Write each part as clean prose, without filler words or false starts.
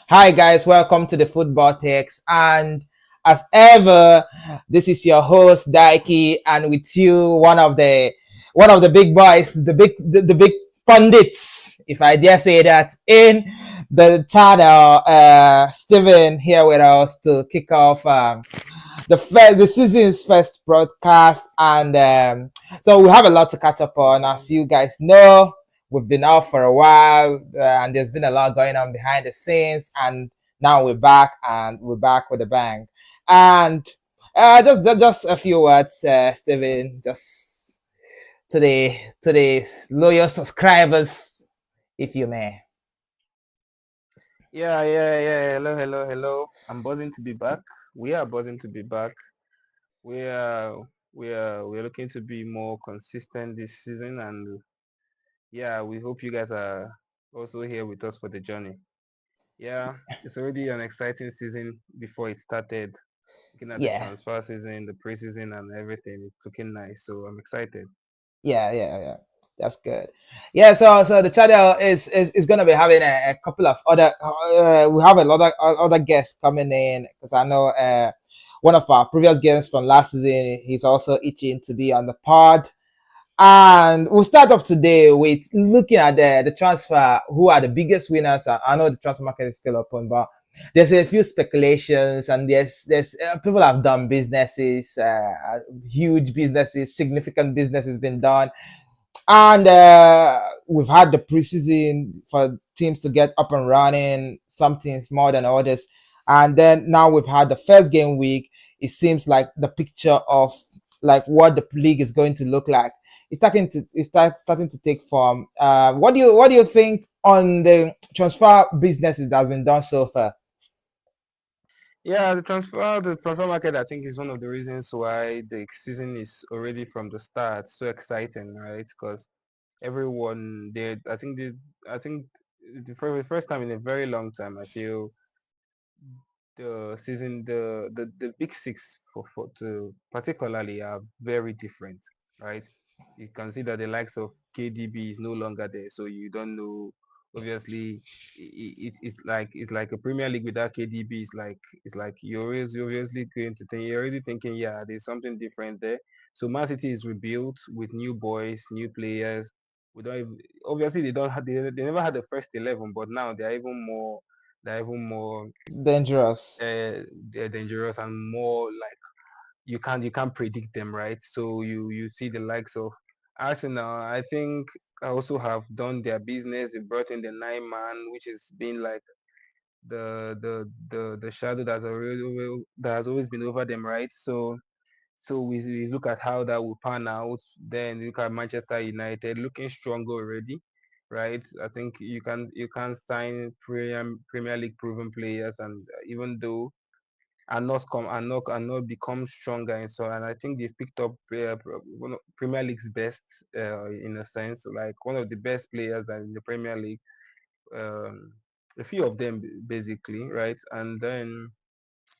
Hi guys, welcome to the Football Text. And as ever, this is your host Daiki, and with you one of the big boys, the big pundits, if I dare say that, in the channel. Steven here with us to kick off the season's first broadcast, and so we have a lot to catch up on. As you guys know, we've been out for a while, and there's been a lot going on behind the scenes, and now we're back, and we're back with a bang. And just a few words, Steven, just to the loyal subscribers, if you may. Yeah. Hello. I'm buzzing to be back. We are buzzing to be back. We are we're looking to be more consistent this season, and yeah, we hope you guys are also here with us for the journey. Yeah, it's already an exciting season before it started. Looking at the Yeah. transfer season, the preseason, and everything, it's looking nice. So I'm excited. Yeah. That's good. Yeah, so the channel is gonna be having a couple of other. We have a lot of other guests coming in because I know one of our previous guests from last season. He's also itching to be on the pod. And we'll start off today with looking at the transfer. Who are the biggest winners? I know the transfer market is still open, but there's a few speculations, and there's people have done businesses, huge businesses, significant businesses been done, and we've had the preseason for teams to get up and running. Some teams more than others, and then now we've had the first game week. It seems like the picture of like what the league is going to look like starting to take form. What do you think on the transfer businesses that has been done so far? Yeah, the transfer market, I think, is one of the reasons why the season is already from the start so exciting, right? Because everyone did. I think for the first time in a very long time, I feel the season, the big six for to particularly are very different, right? You can see that the likes of KDB is no longer there, so you don't know. Obviously, it's like a Premier League without KDB. It's like you're obviously going to think you're already thinking, yeah, there's something different there. So Man City is rebuilt with new boys, new players. We don't even, obviously they never had the first 11, but now they're even more Dangerous. they're dangerous and more like you can't predict them, right? So you see the likes of Arsenal. I think I also have done their business. They brought in the 9 man, which has been like the shadow that has always been over them, right? So we look at how that will pan out. Then look at Manchester United looking stronger already, right? I think you can sign Premier League proven players, and even though and not become stronger, and so, and I think they've picked up one of Premier League's best, in a sense, like one of the best players that in the Premier League. Um, a few of them basically, right? And then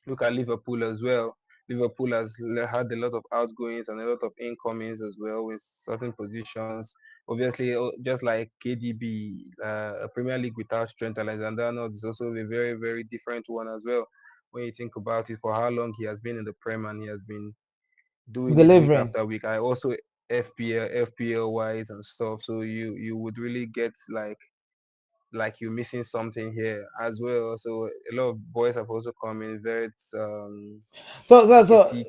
look at Liverpool as well. Liverpool has had a lot of outgoings and a lot of incomings as well with certain positions. Obviously, just like KDB, a Premier League without Trent Alexander-Arnold is also a very, very different one as well. When you think about it, for how long he has been in the Prem and he has been doing it week Delivering. after week. I also FPL wise and stuff. So you would really get like you're missing something here as well. So a lot of boys have also come in. Vets, So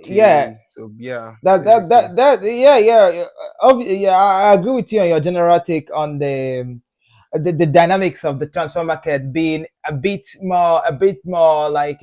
yeah, EKTK. So yeah, that that basically. that that yeah. Yeah, I agree with you on your general take on the dynamics of the transfer market being a bit more like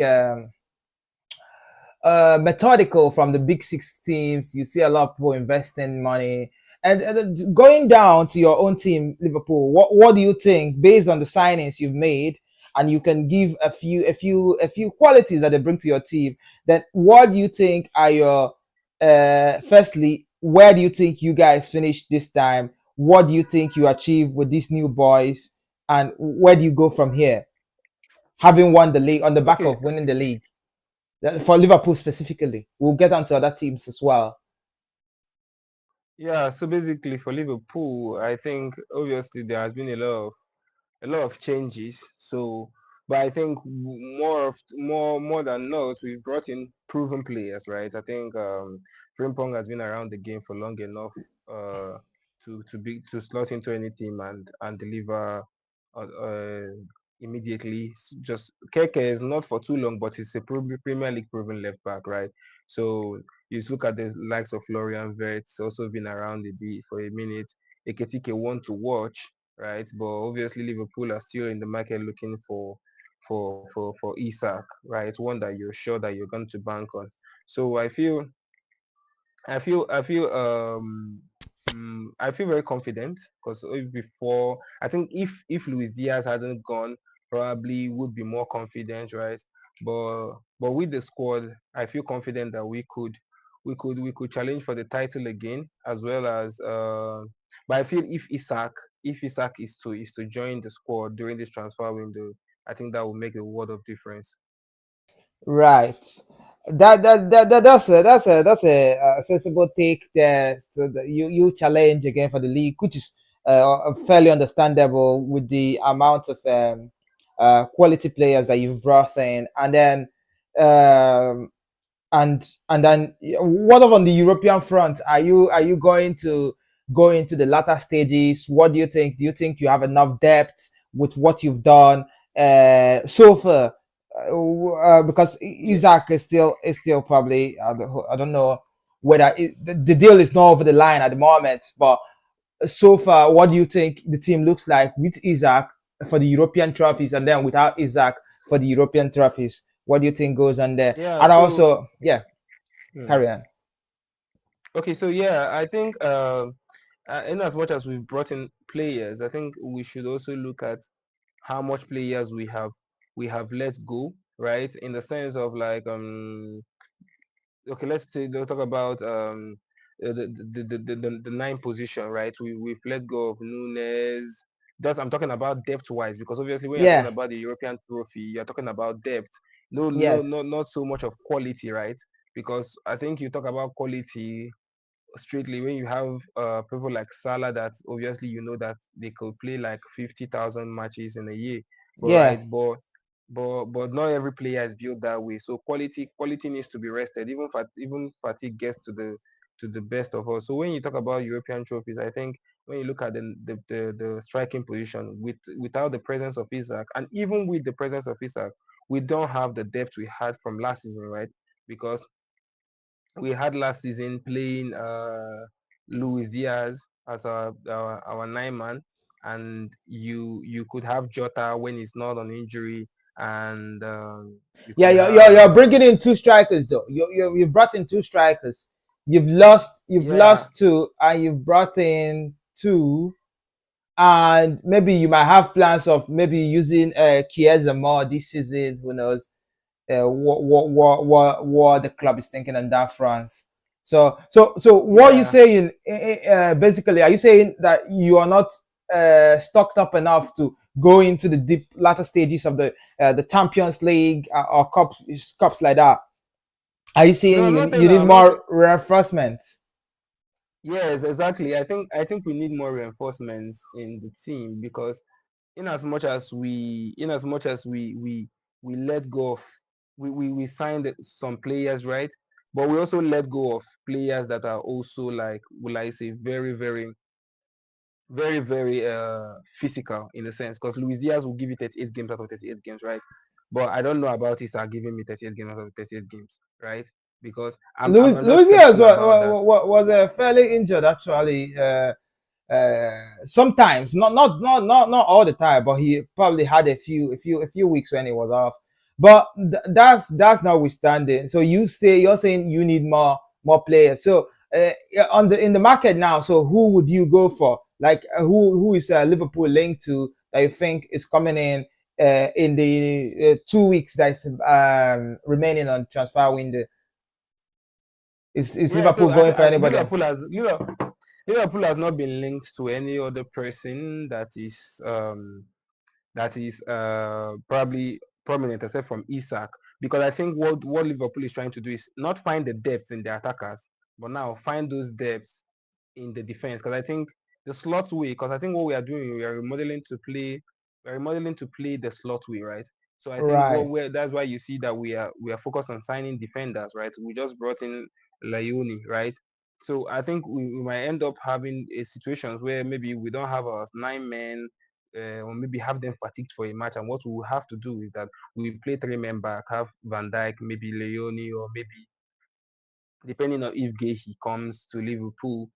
methodical from the big six teams. You see a lot of people investing money. And going down to your own team, Liverpool, what do you think based on the signings you've made? And you can give a few qualities that they bring to your team. Then what do you think are your firstly, where do you think you guys finish this time? What do you think you achieve with these new boys? And where do you go from here? Having won the league on the back Okay. of winning the league for Liverpool specifically. We'll get on to other teams as well. Yeah. So basically, for Liverpool, I think obviously there has been a lot of changes. So But I think more than not, we've brought in proven players, right? I think Frimpong has been around the game for long enough uh, to slot into any team and deliver uh, immediately. Just Keke is not for too long, but he's a Premier League proven left back, right? So you just look at the likes of Florian Wirtz, also been around for a minute. Eketike want to watch, right? But obviously Liverpool are still in the market looking for Isak, right? One that you're sure that you're going to bank on. So I feel very confident because before I think if Luis Diaz hadn't gone, probably would be more confident, right? But with the squad, I feel confident that we could challenge for the title again, as well as. But I feel if Isak is to join the squad during this transfer window, I think that will make a world of difference. Right. That's a sensible take there. So that you challenge again for the league, which is fairly understandable with the amount of quality players that you've brought in, and then um, what of on the European front? Are you going to go into the latter stages? What do you think? Do you think you have enough depth with what you've done so far? Because Yeah, Isaac is still probably I don't know whether the deal is not over the line at the moment, but so far, what do you think the team looks like with Isaac for the European trophies, and then without Isaac for the European trophies? What do you think goes on there? yeah. And So. also, yeah, Hmm. carry on. Okay, so yeah, I think in as much as we've brought in players, I think we should also look at how much players we have let go, right? In the sense of like okay, let's say they'll talk about the nine position, right? We've let go of Nunes. That's I'm talking about depth wise because obviously when you're talking Yeah. about the European trophy, you're talking about depth. No, no, no, Yes. not so much of quality, right? Because I think you talk about quality straightly when you have people like Salah that obviously you know that they could play like 50,000 matches in a year, but right, Yeah. but not every player is built that way. So quality needs to be rested. Even fatigue gets to the best of us. So when you talk about European trophies, I think when you look at the striking position without the presence of Isaac, and even with the presence of Isaac, we don't have the depth we had from last season, right? Because we had last season playing Luis Diaz as our nine man, and you could have Jota when he's not on injury, and you Yeah. could You're have bringing in two strikers though. You've brought in two strikers. You've yeah, lost two, and you've brought in two, and maybe you might have plans of maybe using Chiesa more this season. Who knows? What the club is thinking on that front. So what are you yeah. saying? Basically, are you saying that you are not stocked up enough to go into the deep latter stages of the Champions League or cups like that? Are you No, saying I'm you not saying you that. need I'm not saying. more reinforcements? Yes, exactly. I think we need more reinforcements in the team because in as much as we let go of we signed some players, right? But we also let go of players that are also like will I say very physical in a sense because Luis Diaz will give you 38 games out of 38 games, right? But I don't know about Issa giving me 38 games out of 38 games, right? Because I'm just Louis Diaz skeptical about that. was fairly injured actually. Sometimes, not all the time, but he probably had a few weeks when he was off. But that's notwithstanding. So you're saying you need more players. So yeah, in the market now. So who would you go for? Like who is Liverpool linked to that you think is coming in the 2 weeks that's remaining on transfer window? Is Yeah, Liverpool so I, going th- for I anybody? Liverpool has not been linked to any other person that is probably prominent except from Isak. Because I think what Liverpool is trying to do is not find the depths in the attackers, but now find those depths in the defense. Because I think the slot way, because I think what we are doing, we are remodeling to play the slot way, right? So I think Right. that's why you see that we are focused on signing defenders, right? We just brought in Leone, right? So I think we might end up having situations where maybe we don't have our 9 men, or maybe have them fatigued for a match. And what we will have to do is that we play 3 men back, have Van Dijk, maybe Leone, or maybe depending on if Gehi comes to Liverpool,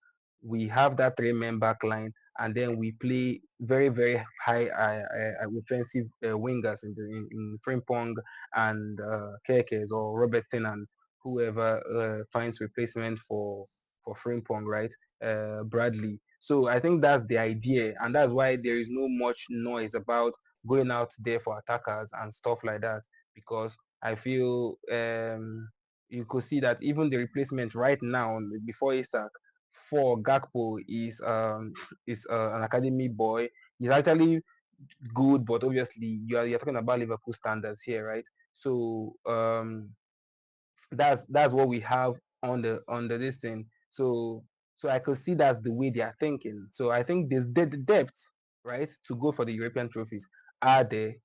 we have that 3 men back line, and then we play very very high offensive wingers in Frimpong and Kekes or Robertson and whoever finds replacement for Frimpong, right? Bradley. So I think that's the idea, and that's why there is no much noise about going out there for attackers and stuff like that, because I feel you could see that even the replacement right now before Isak for Gakpo is an academy boy. He's actually good, but obviously you're talking about Liverpool standards here, right? So that's what we have on the this thing. So I could see that's the way they are thinking. So I think there's the depth, right, to go for the European trophies are there.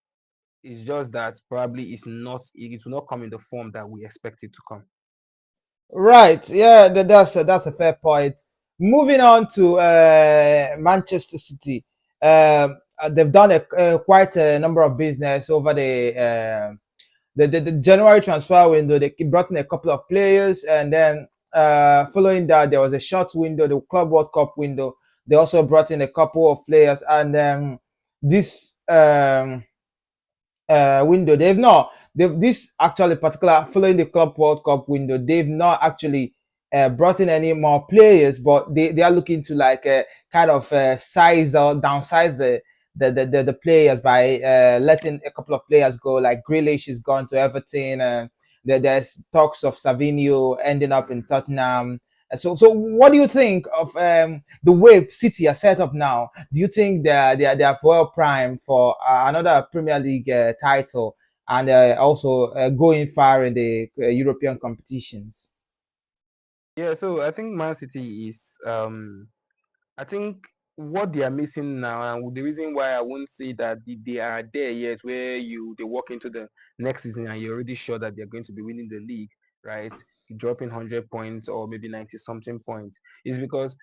It's just that probably it will not come in the form that we expect it to come. Right. Yeah, that's a fair point. Moving on to Manchester City. They've done quite a number of business over the January transfer window. They brought in a couple of players, and then following that, there was a short window, the Club World Cup window. They also brought in a couple of players, and this window. They've not. They've this actually particular following the Club World Cup window. They've not actually brought in any more players, but they are looking to like kind of size or downsize the players by letting a couple of players go. Like Grealish is gone to Everton, and there's talks of Savinho ending up in Tottenham. So what do you think of the way City are set up now? Do you think they are well primed for another Premier League title and also going far in the European competitions? Yeah, so I think Man City is I think what they are missing now, and the reason why I won't say that they are there yet, where they walk into the next season and you're already sure that they're going to be winning the league, right? Dropping 100 points or maybe 90 something points, is because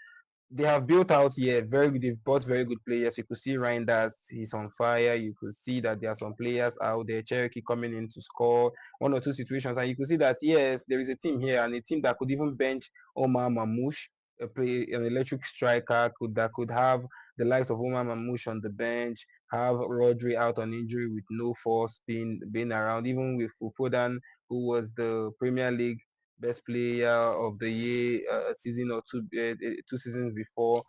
they have built out here very good. They've bought very good players. You could see Reinders, he's on fire. You could see that there are some players out there, Cherokee coming in to score 1 or 2 situations, and you could see that yes, there is a team here and a team that could even bench Omar Mamouche, an electric striker, that could have the likes of Omar Mamouche on the bench, have Rodri out on injury with no force being around, even with Fufodan, who was the Premier League best player of the year a season or 2 seasons before,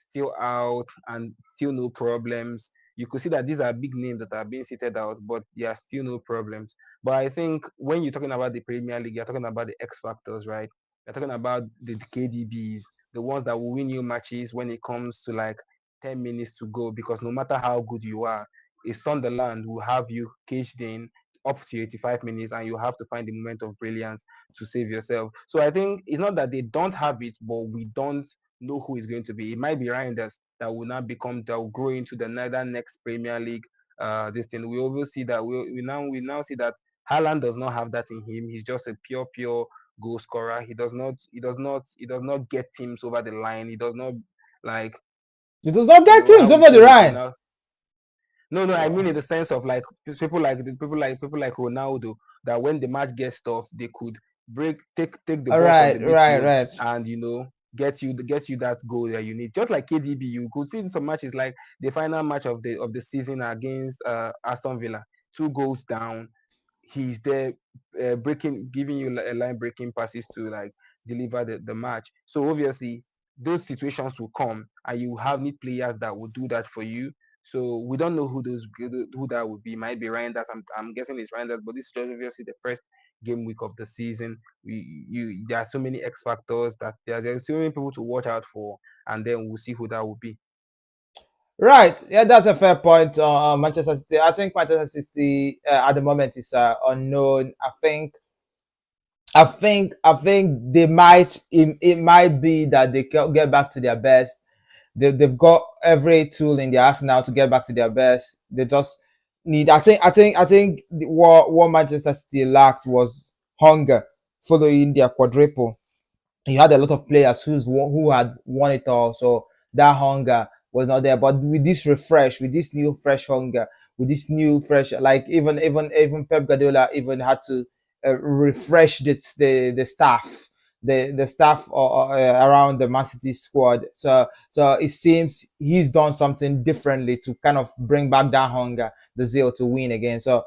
still out and still no problems. You could see that these are big names that are being seated out, but there are still no problems. But I think when you're talking about the Premier League, you're talking about the X factors, right? You're talking about the KDBs, the ones that will win you matches when it comes to like 10 minutes to go. Because no matter how good you are, a Sunderland will have you caged in up to 85 minutes, and you have to find the moment of brilliance to save yourself. So I think it's not that they don't have it, but we don't know who is going to be. It might be Reinders that will now that will grow into the next Premier League. This thing we always see that we now see that Haaland does not have that in him. He's just a pure goal scorer. He does not get teams over the line. He does not like It does not get how teams we over say the in line. Arsenal. No, no, I mean in the sense of like people like Ronaldo, that when the match gets tough, they could take the All ball from right, the right, midfield right. and get you that goal that you need. Just like KDB, you could see in some matches like the final match of the season against Aston Villa, 2 goals down, he's there giving you line breaking passes to like deliver the match. So obviously those situations will come and you need players that will do that for you. So we don't know who that would be. Might be Reinders. I'm guessing it's Reinders, but this is just obviously the first game week of the season. There are so many X factors that there's so many people to watch out for, and then we'll see who that will be. Right. Yeah, that's a fair point. Manchester City. I think Manchester City at the moment is unknown. I think they might. It might be that they can get back to their best. They've got every tool in their arsenal to get back to their best. They just need. I think what Manchester City lacked was hunger following their quadruple. He had a lot of players who had won it all, so that hunger was not there. But with this refresh, with this new fresh hunger, with this new fresh, like even Pep Guardiola even had to refresh the staff, the staff around the Man City squad. So it seems he's done something differently to kind of bring back that hunger, the zeal to win again. So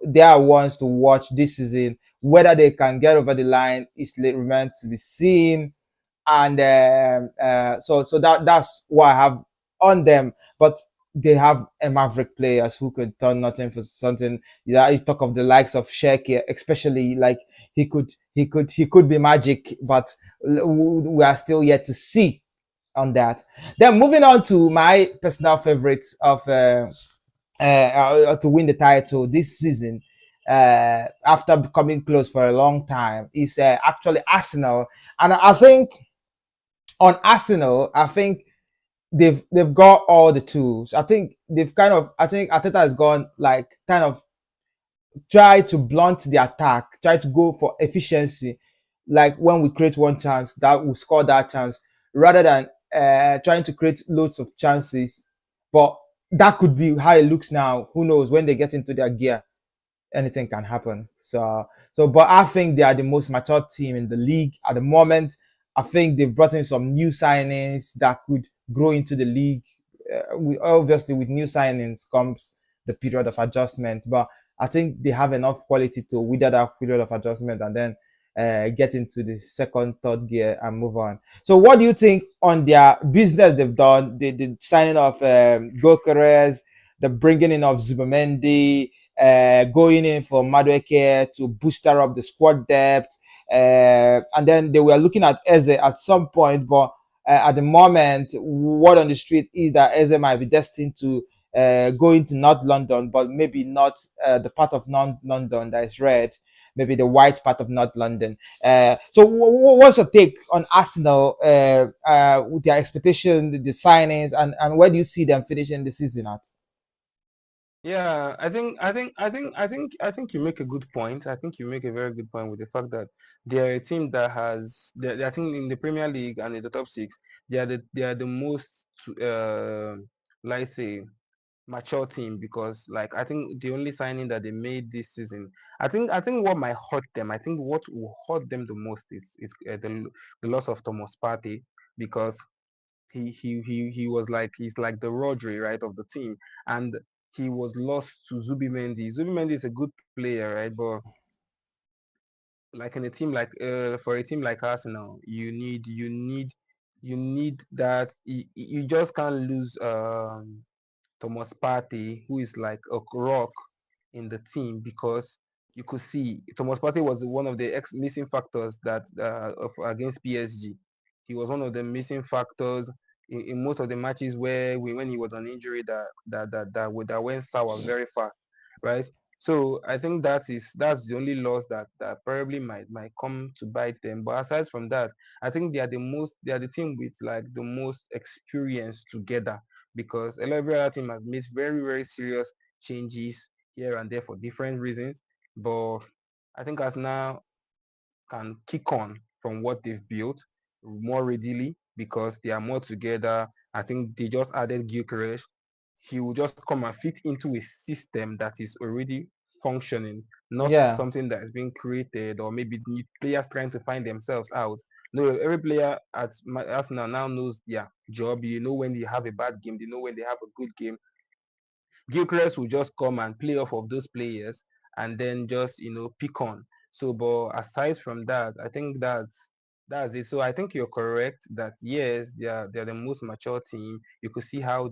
they are ones to watch this season. Whether they can get over the line is remains to be seen. And so that's what I have on them. But they have a maverick players who could turn nothing for something. Yeah, you talk of the likes of Sheki, especially like he could be magic, but we are still yet to see on that. Then moving on to my personal favorites of to win the title this season, after coming close for a long time, is actually Arsenal. And I think on Arsenal, I think they've got all the tools. I think Ateta has gone like kind of try to blunt the attack, try to go for efficiency. Like when we create one chance, that we score that chance, rather than trying to create loads of chances. But that could be how it looks now. Who knows when they get into their gear? Anything can happen. But I think they are the most mature team in the league at the moment. I think they've brought in some new signings that could grow into the league. Obviously, with new signings comes the period of adjustment, but I think they have enough quality to wither that period of adjustment and then get into the second, third gear and move on. So, what do you think on their business they've done? The signing of Gokeres, the bringing in of Zubamendi, going in for Madueke to booster up the squad depth. And then they were looking at Eze at some point, but at the moment, word on the street is that Eze might be destined to go into North London, but maybe not the part of North London that is red, maybe the white part of North London. So, what's your take on Arsenal with their expectation, the signings, and where do you see them finishing the season at? Yeah, I think you make a good point. I think you make a very good point with the fact that they're a team that has, I think in the Premier League and in the top six, they are the most, uh, let's say, mature team, because like I think the only signing that they made this season, I think what might hurt them, I think what will hurt them the most is the loss of Thomas Partey, because he was like, he's like the Rodri, right, of the team, and he was lost to Zubimendi. Zubimendi is a good player, right, but like in a team like for a team like Arsenal, you need that you just can't lose Thomas Partey, who is like a rock in the team, because you could see Thomas Partey was one of the missing factors against PSG. He was one of the missing factors in most of the matches where when he was on injury that went sour very fast, right? So I think that's the only loss that probably might come to bite them. But aside from that, I think they are the team with like the most experience together, because every other team has made very, very serious changes here and there for different reasons. But I think Arsenal can kick on from what they've built more readily because they are more together. I think they just added Gyökeres. He will just come and fit into a system that is already functioning, not Yeah. something that is being created or maybe new players trying to find themselves out. No, every player at Arsenal now knows their job. You know when they have a bad game, they know when they have a good game. Gilchrist will just come and play off of those players and then just pick on. So, but aside from that, I think that's it. So I think you're correct that yes, they're the most mature team. You could see how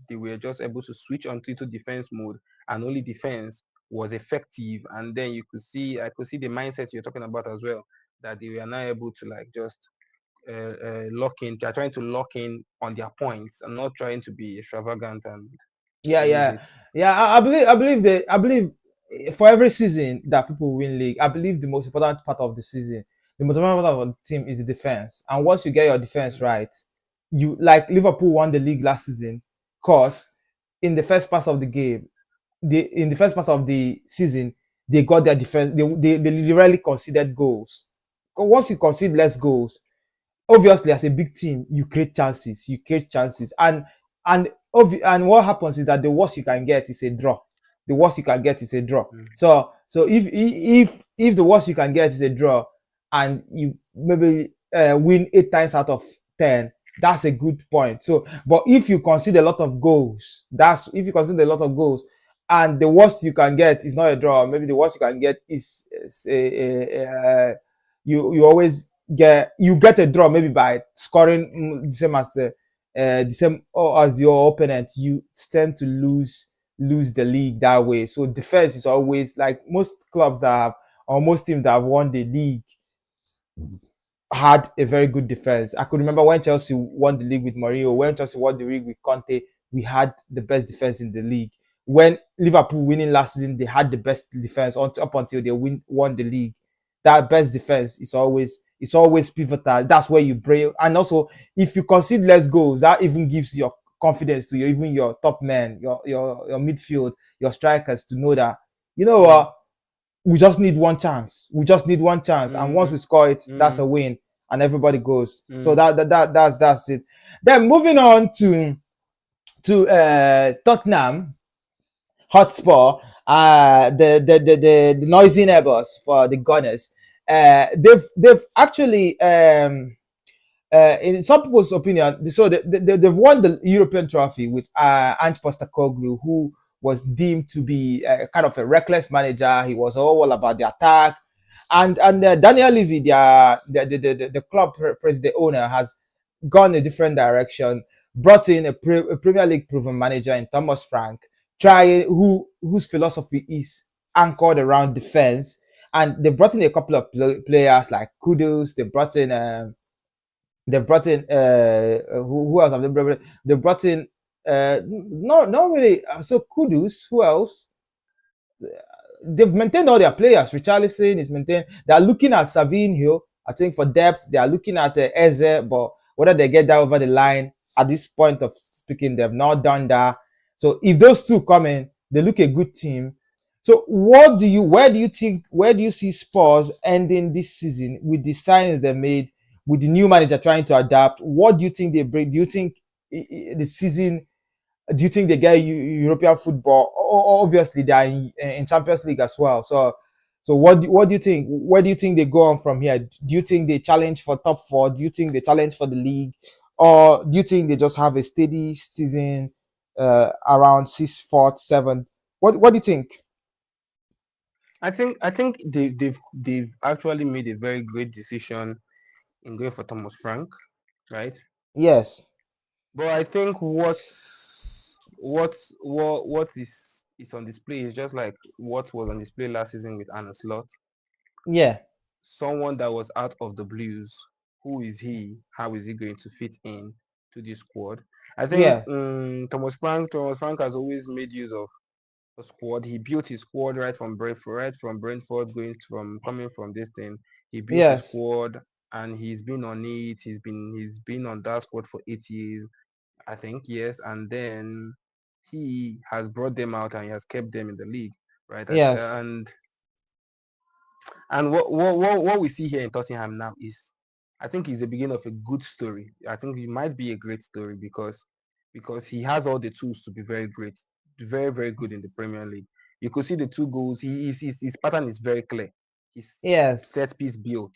they were just able to switch onto into defense mode, and only defense was effective. And then I could see the mindset you're talking about as well, that they were now able to like just lock in. They're trying to lock in on their points and not trying to be extravagant and Yeah, leave yeah, it. yeah. I believe for every season that people win league, I believe the most important part of the season, the most important part of the team is the defense. And once you get your defense right, you like Liverpool won the league last season, cause in the first part of the game, in the first part of the season, they got their defense. They literally conceded goals. Once you concede less goals, obviously as a big team you create chances, and what happens is that the worst you can get is a draw. The worst you can get is a draw. Mm, So if the worst you can get is a draw, and you maybe win 8 times out of 10, that's a good point. So but if you consider a lot of goals, that's if you consider a lot of goals, and the worst you can get is not a draw, maybe the worst you can get is you always get a draw, maybe by scoring the same as your opponent, you tend to lose the league that way. So defense is always, like most clubs that have, or most teams that have won the league, had a very good defense. I could remember when Chelsea won the league with Mourinho, when Chelsea won the league with Conte, we had the best defense in the league. When Liverpool winning last season, they had the best defense up until they won the league. That best defense is always pivotal. That's where you break. And also, if you concede less goals, that even gives your confidence to even your top men, your midfield, your strikers, to know that, you know mm, what, we just need one chance. We just need one chance, and once mm, we score it, that's a mm, win, and everybody goes. So mm. that's it. Then moving on to Tottenham Hotspur, the noisy neighbors for the Gunners. They've actually in some people's opinion, so they've won the European trophy with Ange Postecoglou, who was deemed to be kind of a reckless manager. He was all about the attack, and Daniel Levy, the club president owner, has gone a different direction. Brought in a Premier League proven manager in Thomas Frank, trying whose philosophy is anchored around defense, and they brought in a couple of players like Kudus. They brought in who else have they brought? They brought in not really. So Kudus. Who else? They've maintained all their players. Richarlison is maintained. They are looking at Savinho, I think, for depth. They are looking at Eze, but whether they get that over the line at this point of speaking, they've not done that. So if those two come in, they look a good team. So where do you see Spurs ending this season with the signings they made, with the new manager trying to adapt? What do you think they bring? Do you think the season, do you think they get European football? Obviously, they are in Champions League as well. So what do you think? Where do you think they go on from here? Do you think they challenge for top four? Do you think they challenge for the league, or do you think they just have a steady season around sixth, fourth, seventh? What do you think? I think they've actually made a very great decision in going for Thomas Frank, right? Yes. But I think what is on display is just like what was on display last season with Anna Slot. Yeah. Someone that was out of the blues. Who is he? How is he going to fit in to this squad? I think Yeah. Thomas Frank has always made use of the squad. He built his squad right from Brentford, from coming from this thing. He built his Yes. squad and he's been on it. He's been on that squad for 8 years, I think, yes. And then he has brought them out and he has kept them in the league, right? Yes. And what we see here in Tottenham now is, I think, is the beginning of a good story. I think it might be a great story because he has all the tools to be very great, very very good in the Premier League. You could see the two goals. His pattern is very clear. His Yes. set piece built,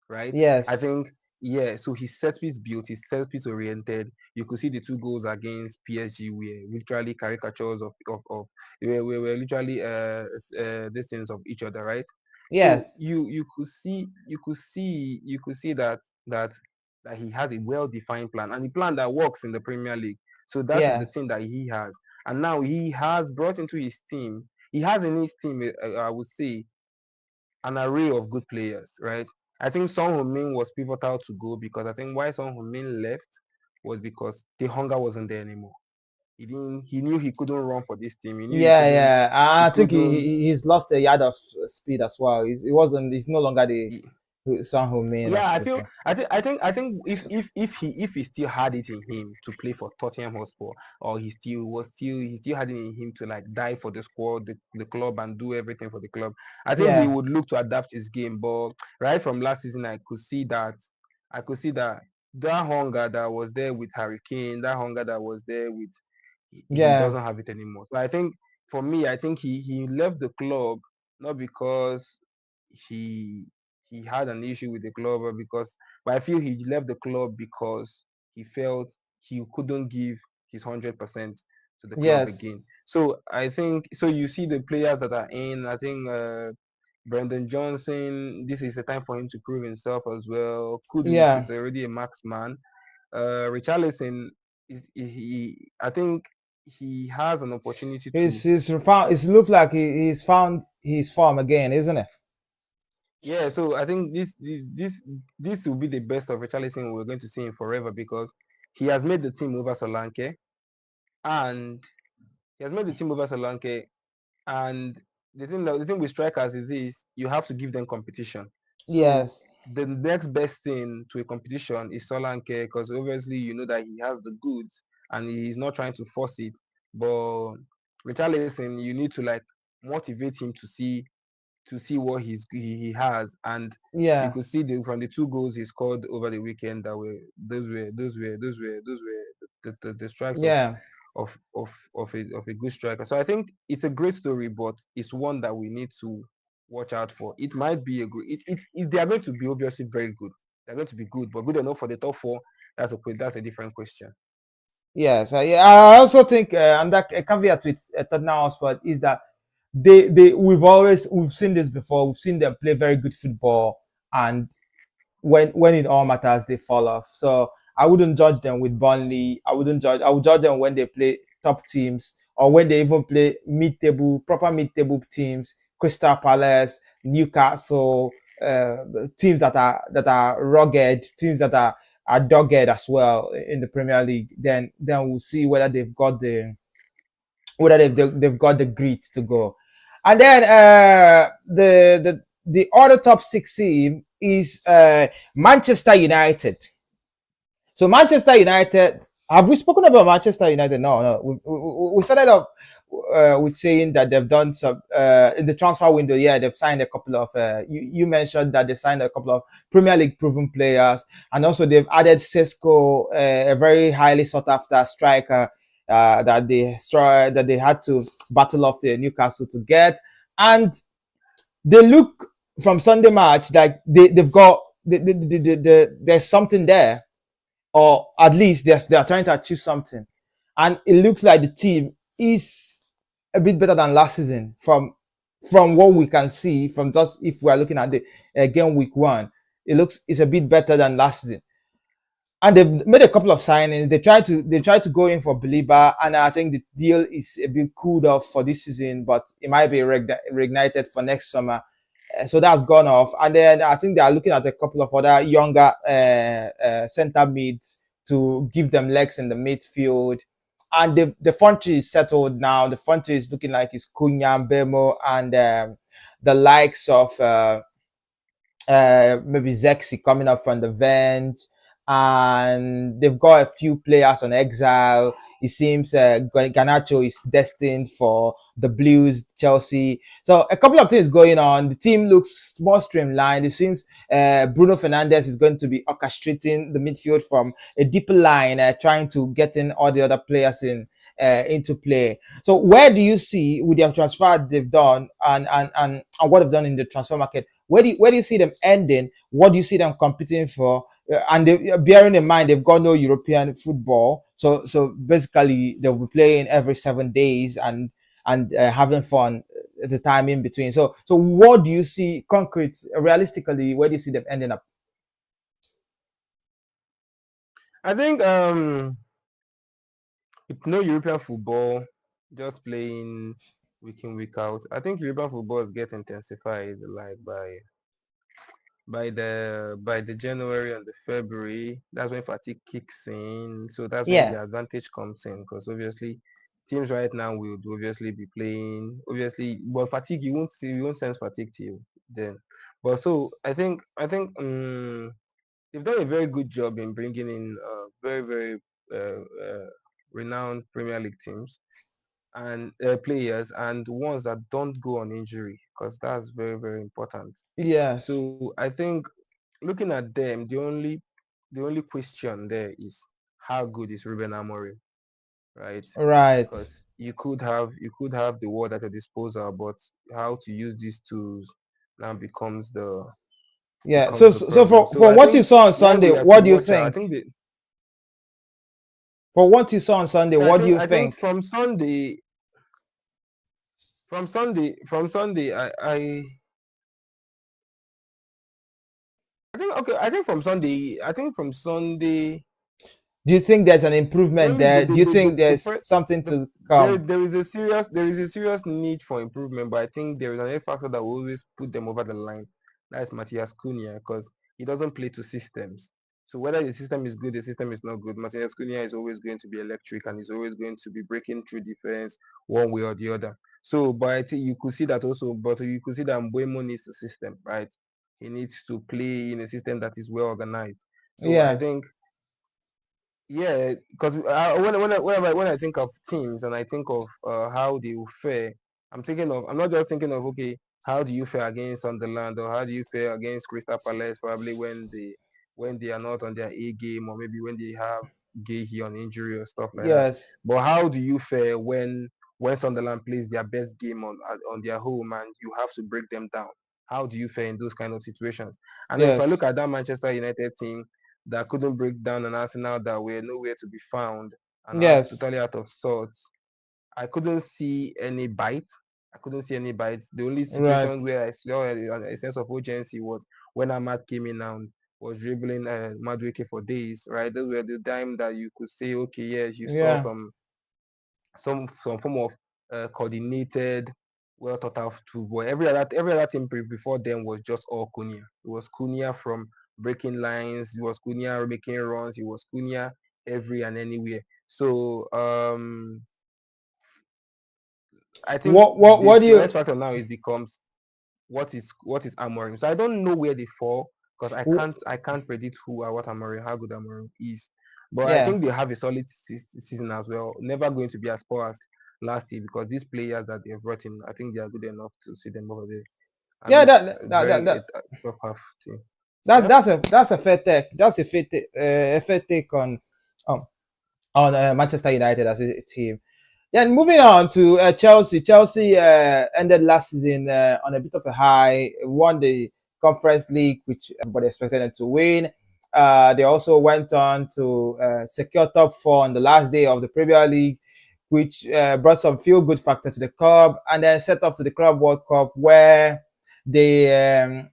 right? I Yes. think, yeah. So his set piece built, his set piece oriented. You could see the two goals against PSG were literally caricatures of we were literally the sense of each other, right? So Yes. you could see that he has a well-defined plan and a plan that works in the Premier League. So that is the Yes. thing that he has, and now he has brought into his team. He has in his team, I would say, an array of good players, right? I think Son Heung-min was pivotal to go because I think why Son Heung-min left was because the hunger wasn't there anymore. He knew he couldn't run for this team. He knew he Yeah, couldn't yeah. he I think couldn't he's lost a yard of speed as well. He wasn't. He's no longer the he, Son Heung-min of Yeah, okay. I think if he still had it in him to play for Tottenham Hotspur, or he still had it in him to like die for the squad, the club, and do everything for the club, I think he Yeah, would look to adapt his game. But right from last season, I could see that that hunger that was there with Harry Kane, that hunger that was there with he yeah, doesn't have it anymore. So I think for me, I think he left the club not because he he had an issue with the club, or because, but I feel he left the club because he felt he couldn't give his 100% to the club yes, again. So I think so. You see the players that are in. I think Brendan Johnson. This is a time for him to prove himself as well. Kudus yeah. is already a marksman. Richarlison is I think he has an opportunity to. He's found. It looks like he's found his form again, isn't it? Yeah, so I think this will be the best of Richarlison we're going to see him forever, because he has made the team over Solanke, and he has made the team over Solanke, and the thing with strikers is this: you have to give them competition. So Yes, the next best thing to a competition is Solanke, because obviously you know that he has the goods and he's not trying to force it. But Richarlison, you need to like motivate him to see what he has. And you yeah, could see from the two goals he scored over the weekend, that were those were the strikes yeah. of a good striker. So I think it's a great story, but it's one that we need to watch out for. It might be a good. They are going to be obviously very good. They're going to be good, but good enough for the top four. That's a different question. Yes, yeah. I also think, and that a caveat with Tottenham Hotspur is that we've seen this before. We've seen them play very good football, and when it all matters, they fall off. So I wouldn't judge them with Burnley. I wouldn't judge. I would judge them when they play top teams or when they even play mid-table, proper mid-table teams, Crystal Palace, Newcastle, teams that are rugged, teams that are dogged as well in the Premier League. Then we'll see whether they've got the grit to go. And then the other top six team is Manchester United. So Manchester United, have we spoken about Manchester United? No, no. We started off with saying that they've done some in the transfer window. Yeah, they've signed a couple of. You mentioned that they signed a couple of Premier League proven players, and also they've added Sesko, a very highly sought after striker that they had to battle off the Newcastle to get, and they look from Sunday match like they've got there's something there, or at least they're trying to achieve something. And it looks like the team is a bit better than last season from what we can see from just if we are looking at the game week one. It's a bit better than last season. And they've made a couple of signings. They try to go in for Belieber, and I think the deal is a bit cooled off for this season, but it might be reignited for next summer. So that's gone off. And then I think they are looking at a couple of other younger center mids to give them legs in the midfield. And the front three is settled now. The front three is looking like it's Cunha, Bemo, and the likes of maybe Zexi coming up from the bench, and they've got a few players on exile. It seems Garnacho is destined for the Blues, Chelsea. So a couple of things going on. The team looks more streamlined. It seems Bruno Fernandes is going to be orchestrating the midfield from a deeper line, trying to get in all the other players into play. So where do you see with their transfer they've done and what they've done in the transfer market? Where do you see them ending? What do you see them competing for? And bearing in mind they've got no European football, so basically they'll be playing every 7 days and having fun at the time in between. So what do you see concrete, realistically? Where do you see them ending up? I think with no European football, just playing week in week out. I think European football is getting intensified like by the January and the February. That's when fatigue kicks in. So that's when Yeah, the advantage comes in, because obviously teams right now will obviously be playing obviously, but fatigue, you won't sense fatigue till then. But so they've done a very good job in bringing in very very renowned Premier League teams and players and ones that don't go on injury because that's very very important. Yes. So I think looking at them, the only question there is how good is Ruben Amorim, right? Right. Because you could have the word at your disposal, but how to use these tools now Yeah. becomes the So problem. So for I what you think saw on where Sunday, we are to what do you watch out, I think? think For what you saw on Sunday, yeah, I what do think you I think think? from Sunday, I think from Sunday, Do you think there's an the improvement only there? Do you think the there's first something the to there come? there is a serious need for improvement, but I think there is another factor that will always put them over the line. That's Matias Cunha because he doesn't play to systems. So whether the system is good, the system is not good. Matias Cunha is always going to be electric and he's always going to be breaking through defense one way or the other. So, but I think you could see that also. But you could see that Mbuemo needs a system, right? He needs to play in a system that is well organized. So I Yeah. think yeah, because when I think of teams and I think of how they will fare, I'm not just thinking of okay, how do you fare against Sunderland or how do you fare against Crystal Palace probably when they are not on their A game or maybe when they have Gahey on injury or stuff like that. Yes. But how do you fare when Sunderland plays their best game on their home and you have to break them down? How do you fare in those kind of situations? And then if I look Yes. at that Manchester United team that couldn't break down an Arsenal that were nowhere to be found and are Yes. totally out of sorts. I couldn't see any bite. I couldn't see any bites. The only Right. situation where I saw a sense of urgency was when Ahmad came in and was dribbling Madueke for days, right? Those were the time that you could say, okay, yes, you saw Yeah. some form of coordinated, well thought out football. Every other team before them was just all Cunha. It was Cunha from breaking lines. It was Cunha making runs. It was Cunha every and anywhere. So I think the What do next you factor now is becomes what is Amorim. So I don't know where they fall because I wh- can't I can't predict who or what Amorim how good Amorim is. But I yeah. think they have a solid season as well. Never going to be as poor as last year because these players that they've brought in, I think they are good enough to see them over there. I Yeah, mean, that a that that, very that top half team. that's Yeah. that's a fair take. That's a fair take um, on Manchester United as a team. Then moving on to Chelsea. Chelsea ended last season on a bit of a high, won the Conference League, which everybody expected them to win. They also went on to secure top four on the last day of the Premier League, which brought some feel good factor to the club, and then set off to the Club World Cup, where they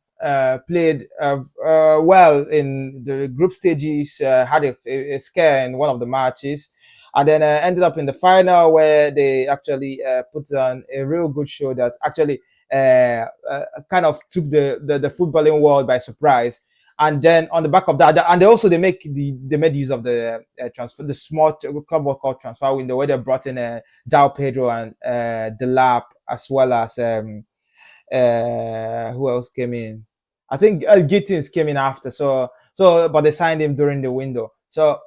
played well in the group stages, had a scare in one of the matches, and then ended up in the final where they actually put on a real good show that actually kind of took the footballing world by surprise. And then on the back of that, and they made use of the transfer, the small club World Cup transfer window where they brought in Jao Pedro and Delap, as well as who else came in? I think Gittins came in after. But they signed him during the window. So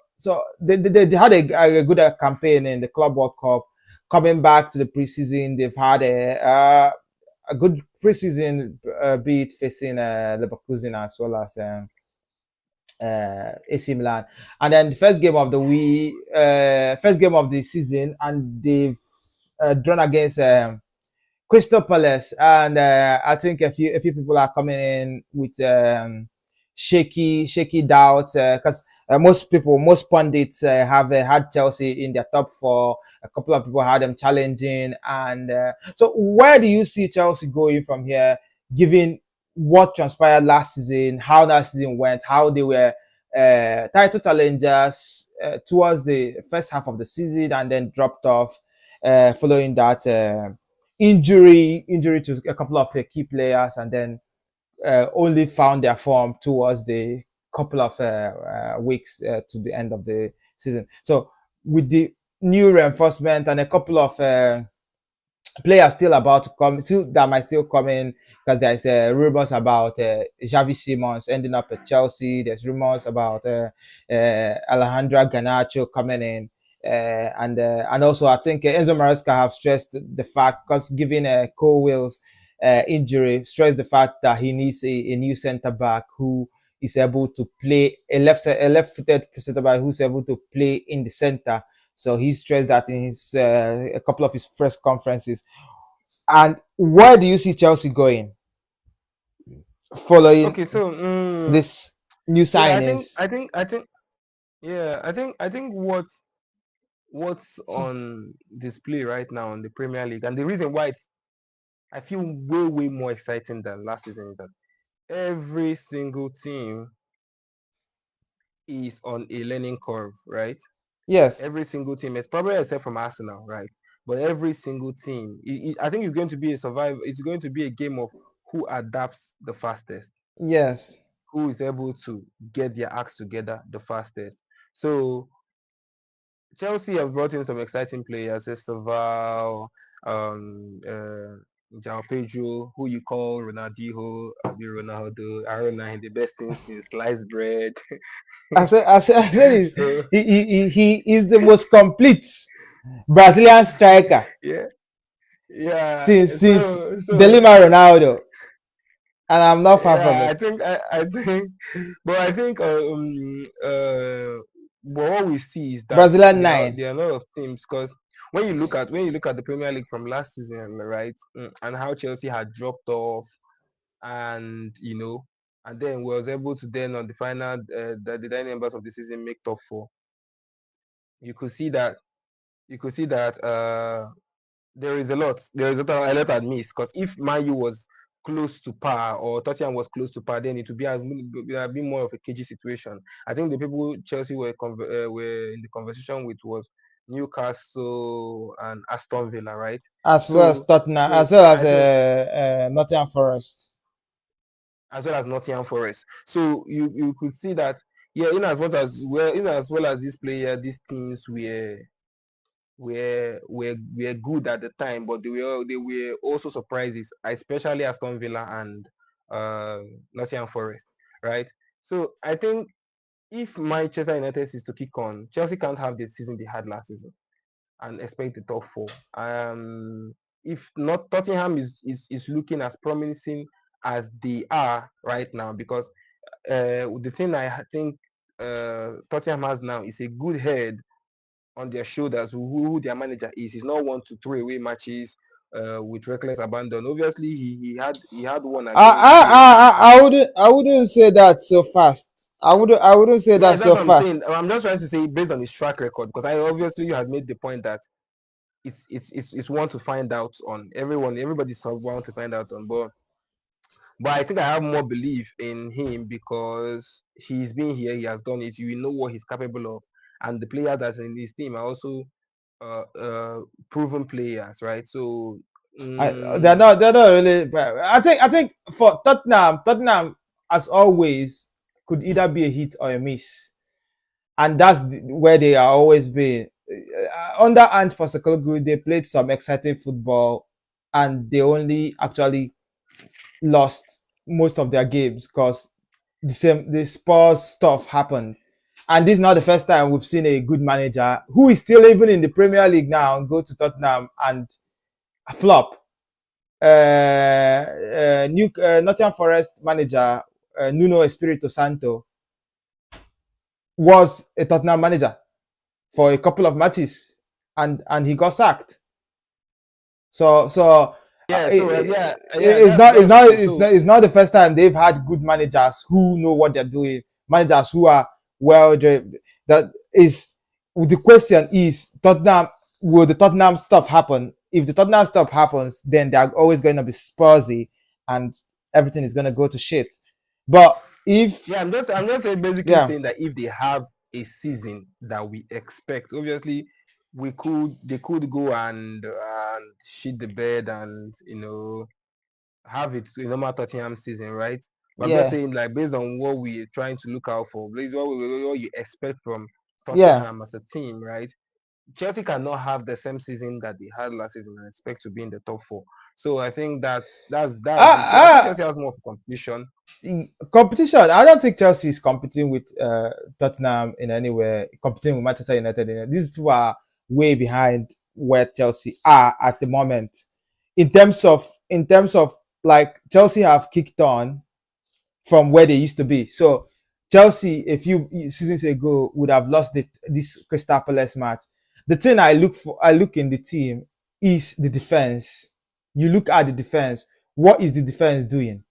they had a good campaign in the Club World Cup. Coming back to the preseason, they've had a good preseason, be it facing Leverkusen as well as AC Milan. And then the first game of the season, and they've drawn against Crystal Palace, and I think a few people are coming in with shaky doubts because most pundits have had Chelsea in their top four. A couple of people had them challenging, and so where do you see Chelsea going from here, given what transpired last season, how that season went, how they were title challengers towards the first half of the season, and then dropped off following that. Injury to a couple of key players, and then only found their form towards the couple of weeks to the end of the season. So with the new reinforcement and a couple of players still about to come, two that might still come in, because there's rumors about Xavi Simons ending up at Chelsea. There's rumors about Alejandro Garnacho coming in. And also I think Enzo Maresca have stressed the fact, because given Cole Will's injury, stressed the fact that he needs a new centre back who is able to play a left-footed centre back who's able to play in the centre. So he stressed that in his a couple of his press conferences. And where do you see Chelsea going following Okay, so this new yeah, signings? yeah, I think what's on display right now in the Premier League, and the reason why I feel way more exciting than last season, is that every single team is on a learning curve, right? Yes, Every single team, it's probably except from Arsenal, right? But every single team, I think it's going to be a survival. It's going to be a game of who adapts the fastest, yes. who is able to get their acts together the fastest. So Chelsea have brought in some exciting players, Esteval, João Pedro, who you call Ronaldinho, Abi Ronaldo, Aaron, the best thing since sliced bread. I said So he is the most complete Brazilian striker yeah, yeah. since So Delima Ronaldo, and I'm not far from yeah, it. I think, but I think but what we see is that Brazilian nine. there are a lot of teams, because when you look at the Premier League from last season, right, and how Chelsea had dropped off, and and then was able to then on the final the nine members of the season make top four. You could see that there is a lot at miss, because if Mayu was close to par or Tottenham was close to par, then it would be more of a cagey situation. I think the people Chelsea were in the conversation with was Newcastle and Aston Villa, right? As well as So Tottenham, as so well as I think Nottingham Forest. as well as Nottingham Forest. So you could see that, yeah, in as well as this player, these teams were good at the time, but they were also surprises, especially Aston Villa and uh, Nottingham Forest, right? So I think if Manchester United is to kick on, Chelsea can't have the season they had last season and expect the top four. If not, Tottenham is looking as promising as they are right now, because the thing I think Tottenham has now is a good head on their shoulders who their manager is. He's not one to throw away matches with reckless abandon. Obviously, he had one against PSG. I wouldn't say that so fast. I wouldn't say Yeah, that that's so what I'm saying. fast. I'm just trying to say based on his track record, because I obviously you had made the point that it's one to find out on everyone. Everybody's one to find out on, but I think I have more belief in him because he's been here, he has done it. You know what he's capable of, and the players that's in his team are also uh, uh, proven players, right? So, They're mm, not. They're not really. I think for Tottenham, as always, could either be a hit or a miss, and that's where they are always been. Under Ant Postecoglou, they played some exciting football, and they only actually lost most of their games because the Spurs stuff happened. And this is not the first time we've seen a good manager who is still even in the Premier League now go to Tottenham and flop. Nottingham Forest manager Nuno Espirito Santo was a Tottenham manager for a couple of matches, and he got sacked. So yeah. So yeah, it's that's not it's that's not true. it's So not it's not the first time they've had good managers who know what they're doing. Managers who are well drilled. That is the question is Tottenham. Will the Tottenham stuff happen? If the Tottenham stuff happens, then they're always going to be Spursy, and everything is going to go to shit. But if yeah, I'm just basically yeah saying that if they have a season that we expect, obviously they could go and shit the bed and have it a normal Tottenham season, right? But I'm just yeah saying, like, based on what we're trying to look out for, based on what you expect from yeah Tottenham as a team, right? Chelsea cannot have the same season that they had last season and expect to be in the top four. So I think that's the issue. I think Ah, Chelsea has more of a competition. competition. I don't think Chelsea is competing with Tottenham in any way, competing with Manchester United. These people are way behind where Chelsea are at the moment. In terms of like Chelsea have kicked on from where they used to be. So Chelsea a few seasons ago would have lost this Crystal Palace match. The thing I look in the team is the defense. You look at the defense. What is the defense doing?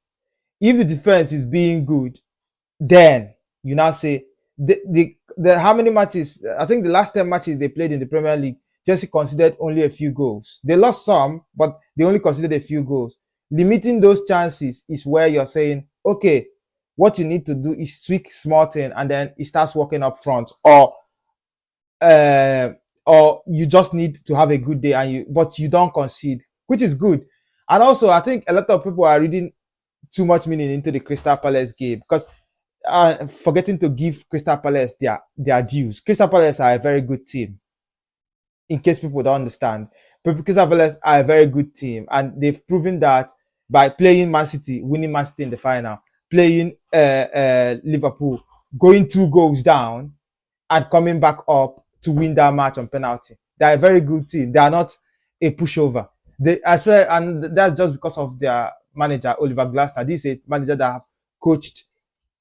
If the defense is being good, then you now say the how many matches? I think the last 10 matches they played in the Premier League, Chelsea considered only a few goals. They lost some, but they only considered a few goals. Limiting those chances is where you're saying, okay, what you need to do is tweak small thing, and then it starts working up front, uh, or you just need to have a good day but you don't concede, which is good. And also, I think a lot of people are reading too much meaning into the Crystal Palace game because forgetting to give Crystal Palace their dues. Crystal Palace are a very good team. In case people don't understand, but Crystal Palace are a very good team, and they've proven that by playing Man City, winning Man City in the final, playing Liverpool, going 2 goals down, and coming back up to win that match on penalty. They're a very good team. They are not a pushover. They as well, and that's just because of their manager Oliver Glasner. This is a manager that have coached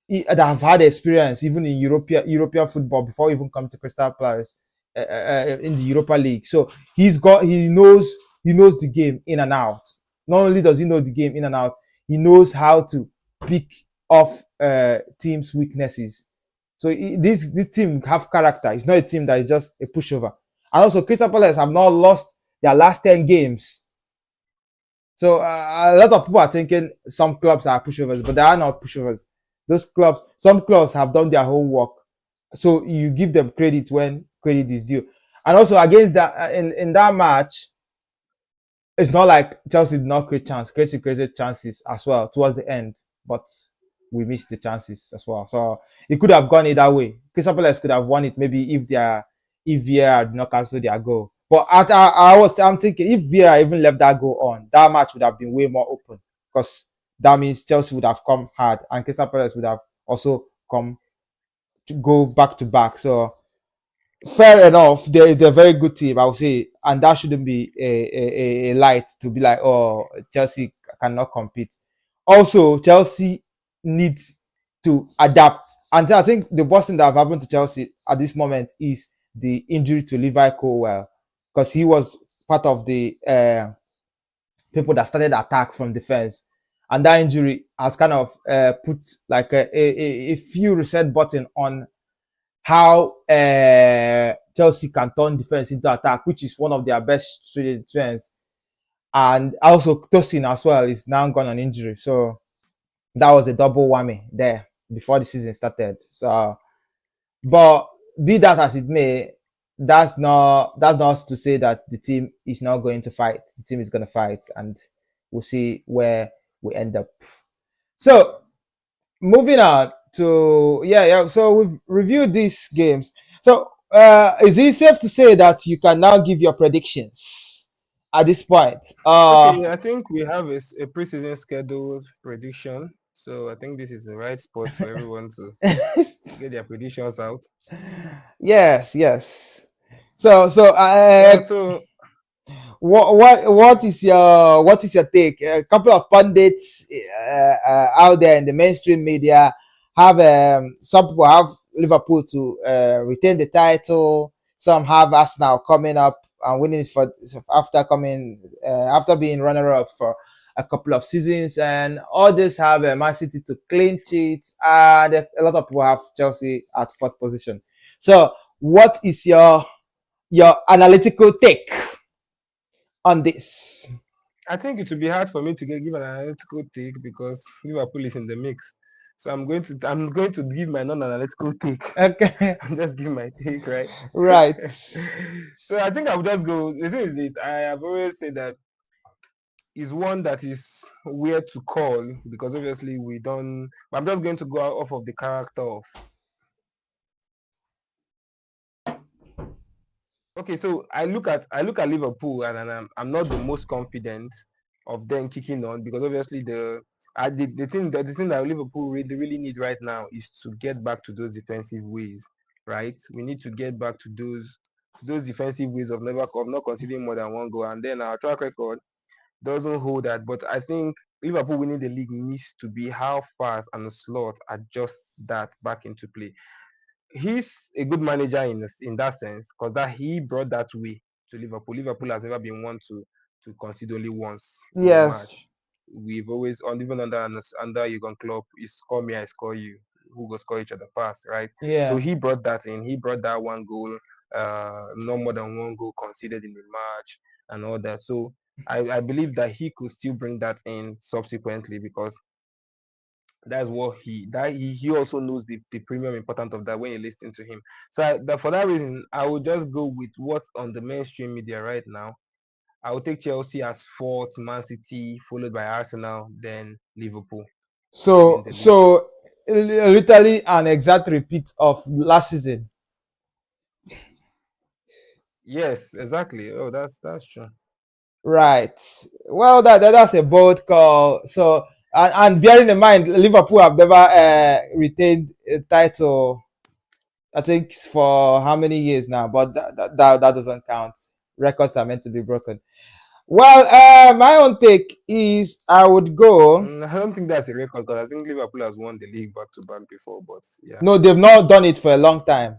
that have had experience even in European football before even come to Crystal Palace in the Europa League. So he knows the game in and out. Not only does he know the game in and out, he knows how to pick off teams' weaknesses. So this team have character. It's not a team that is just a pushover. And also, Crystal Palace have not lost their last 10 games. So a lot of people are thinking some clubs are pushovers, but they are not pushovers. Some clubs have done their homework. So you give them credit when credit is due. And also against that in that match, it's not like Chelsea did not create chance. Chelsea created chances as well towards the end, but we missed the chances as well. So it could have gone either way. Crystal Palace could have won it maybe if VAR did not cancel their goal. But I'm thinking if VAR even left that goal on, that match would have been way more open because that means Chelsea would have come hard and Crystal Palace would have also come to go back to back. So fair enough. They're a very good team, I would say, and that shouldn't be a light to be like, oh, Chelsea cannot compete. Also, Chelsea needs to adapt, and I think the worst thing that have happened to Chelsea at this moment is the injury to Levi Colwell, because he was part of the people that started the attack from defense, and that injury has kind of put like a few reset button on how Chelsea can turn defense into attack, which is one of their best strengths. And also Tosin as well is now gone on injury. So that was a double whammy there before the season started. So, but be that as it may, that's not to say that the team is not going to fight. The team is going to fight, and we'll see where we end up. So moving on to yeah. So we've reviewed these games. So is it safe to say that you can now give your predictions at this point? Okay, I think we have a preseason scheduled prediction. So I think this is the right spot for everyone to get their predictions out. Yes. So Yeah, so what is your take? A couple of pundits out there in the mainstream media have some people have Liverpool to retain the title. Some have Arsenal coming up and winning it for after being runner up for a couple of seasons, and others have Man City to clean sheet, and a lot of people have Chelsea at fourth position. So, what is your analytical take on this? I think it would be hard for me to give an analytical take because Liverpool is in the mix. So I'm going to give my non-analytical take. Okay, I'm just giving my take, right? right. So I think I'll just go. The thing is this, I have always said that is one that is weird to call because obviously we don't. I'm just going to go off of the character of Okay, so I look at Liverpool, and I'm not the most confident of them kicking on, because obviously the thing that Liverpool really need right now is to get back to those defensive ways, right? We need to get back to those defensive ways of not conceding more than one goal, and then our track record doesn't hold that. But I think Liverpool winning the league needs to be how fast and Slot adjusts that back into play. He's a good manager in that sense, because that he brought that way to Liverpool. Liverpool has never been one to concede only once in a Yes. match. We've always on even under Jurgen Klopp, you score me, I score you. Who go score each other fast, right? So Yeah. he brought that in. He brought that one goal, no more than one goal conceded in the match and all that. So I believe that he could still bring that in subsequently, because that's what he also knows the premium importance of that when you listen to him. So for that reason, I would just go with what's on the mainstream media right now. I will take Chelsea as fourth, Man City followed by Arsenal, then Liverpool to win So the league. so literally an exact repeat of last season. Yes, exactly. Oh, that's true. Right. Well, that's a bold call. So and bearing in mind, Liverpool have never retained a title. I think for how many years now, but that doesn't count. Records are meant to be broken. Well, my own take is I would go. I don't think that's a record, because I think Liverpool has won the league back to back before, but yeah. No, they've not done it for a long time.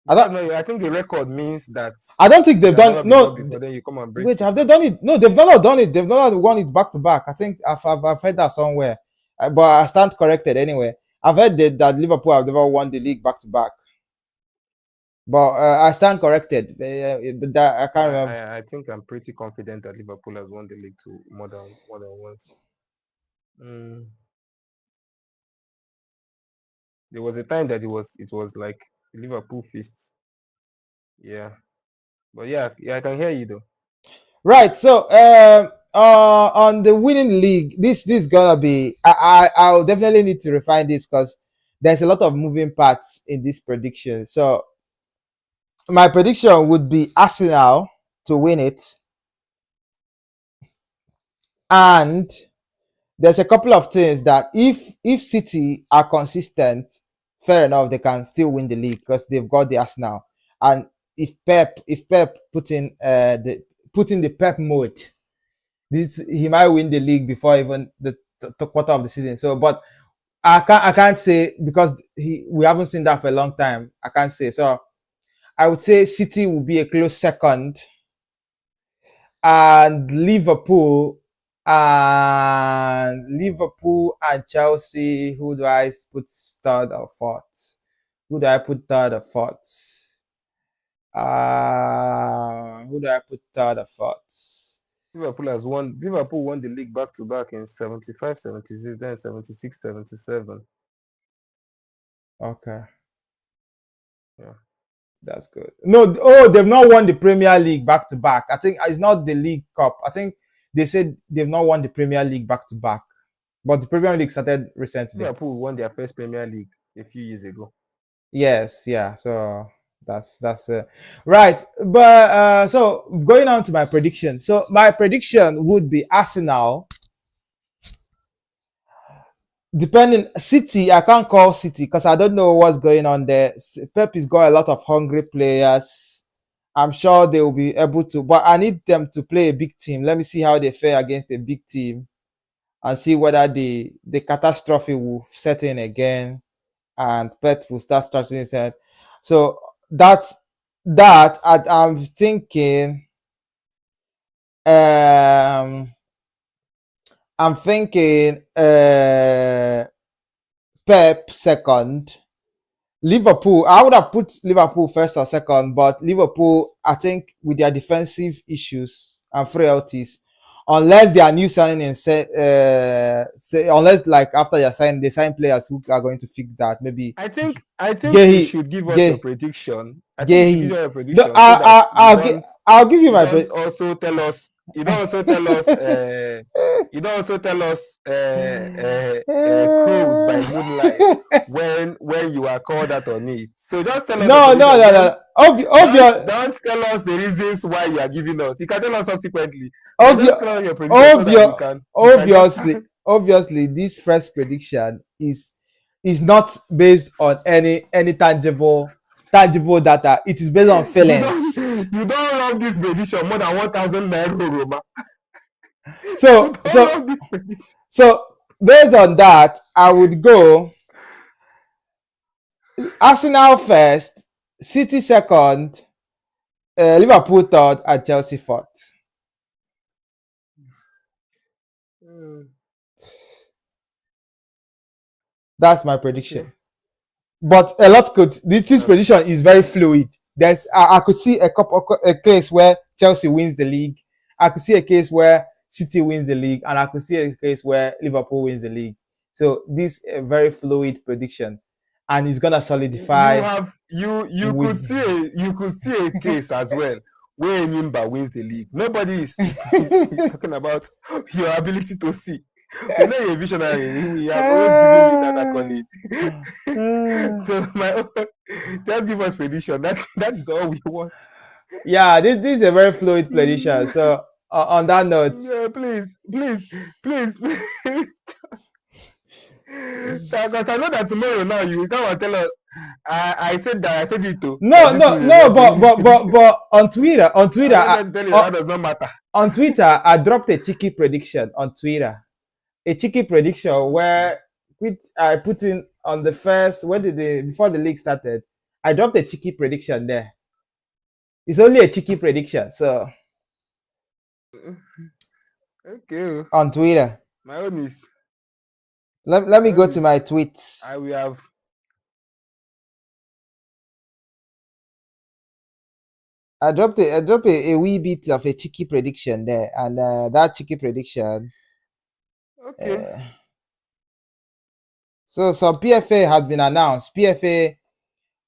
I That's don't. not. I think the record means that I don't think it they've has done. never been done No, before. Then you come and break wait, it have they now. done it? No, they've not done it. They've not won it back to back. I think I've heard that somewhere, but I stand corrected anyway. I've heard that Liverpool have never won the league back to back, but I stand corrected. That I can't I, remember. I I think I'm pretty confident that Liverpool has won the league to more than once. Mm, there was a time that it was like Liverpool feast. Yeah, but yeah, I can hear you though. Right. So on the winning league, this is gonna be. I'll definitely need to refine this because there's a lot of moving parts in this prediction. So my prediction would be Arsenal to win it, and there's a couple of things that if City are consistent, fair enough, they can still win the league because they've got the Arsenal. And if Pep put in the Pep mode, this he might win the league before even the quarter of the season. So, but I can't say because we haven't seen that for a long time. I can't say. So I would say City will be a close second, and Liverpool and Chelsea. Who do I put third or fourth? Who do I put third or fourth? Who do I put third or fourth? Liverpool won the league back to back in 75, 76, then 76, 77. Okay, Yeah. that's good. No, oh, they've not won the Premier League back to back. I think it's not the League Cup. I think they said they've not won the Premier League back to back, but the Premier League started recently. Liverpool won their first Premier League a few years ago. Yes, yeah. So that's right. But so going on to my prediction. So my prediction would be Arsenal. Depending City, I can't call City because I don't know what's going on there. Pep has got a lot of hungry players. I'm sure they will be able to, but I need them to play a big team. Let me see how they fare against a big team and see whether the catastrophe will set in again and Pep will start scratching his head. So that's I'm thinking. Um, I'm thinking. Pep second. Liverpool. I would have put Liverpool first or second, but Liverpool, I think, with their defensive issues and frailties, unless their new signing unless like after they sign players who are going to fix that, maybe I think you Gehi, should give us your Gehi, prediction. I think you should give Gehi. us your No, prediction so that I'll give you you my don't also tell us you don't also tell us you don't also tell us crows by moonlight. when you are called out on it. So just tell us your No, no, position. no, Don't no. Obvious, don't tell us the reasons why you are giving us. You can tell us subsequently, but obvious, just tell us your prediction so that obvious, we can just obviously, obviously, this first prediction is not based on any tangible data. It is based on feelings. you don't love this prediction more than 1,000 naira, Roma. You So don't so love this prediction. so based on that, I would go Arsenal first, City second, Liverpool third, and Chelsea fourth. That's my prediction. Okay. But a lot could this That's prediction is very fluid. I could see a case where Chelsea wins the league. I could see a case where City wins the league, and I could see a case where Liverpool wins the league. So this is a very fluid prediction, and it's gonna you solidify have you with. could see a case as well where Nimba wins the league. Nobody is talking about your ability to see. We know you're a visionary. We have always given you that accolade. So my own, just give us prediction. That is all we want. Yeah, this is a very fluid prediction. So on that note, Yeah, please. Because I know that tomorrow now you will come and tell us. I said that I said it too. That no, this no, will no, result in this prediction. but on Twitter, I don't know to tell you that does not matter. on Twitter, I dropped a cheeky prediction on Twitter. A cheeky prediction where which I put in on the first before the league started. I dropped a cheeky prediction there. It's only a cheeky prediction, so Okay. on Twitter. My own is Let me my go own to is my tweets. I will have I dropped a wee bit of a cheeky prediction there, and that cheeky prediction. okay. So some PFA has been announced. PFA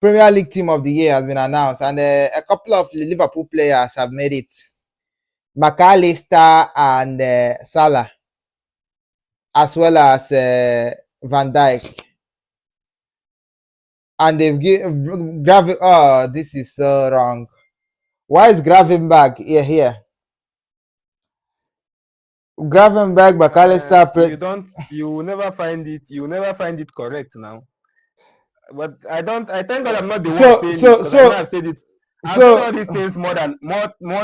Premier League Team of the Year has been announced, and a couple of Liverpool players have made it. McAllister and Salah, as well as Van Dijk. And they've given oh, this is so wrong. Why is Gravenberg here? Gravenberg, McAllister, You will never find it. You will never find it correct now. But I thank God I'm not the one saying it because I know I've said it. I've said all these things more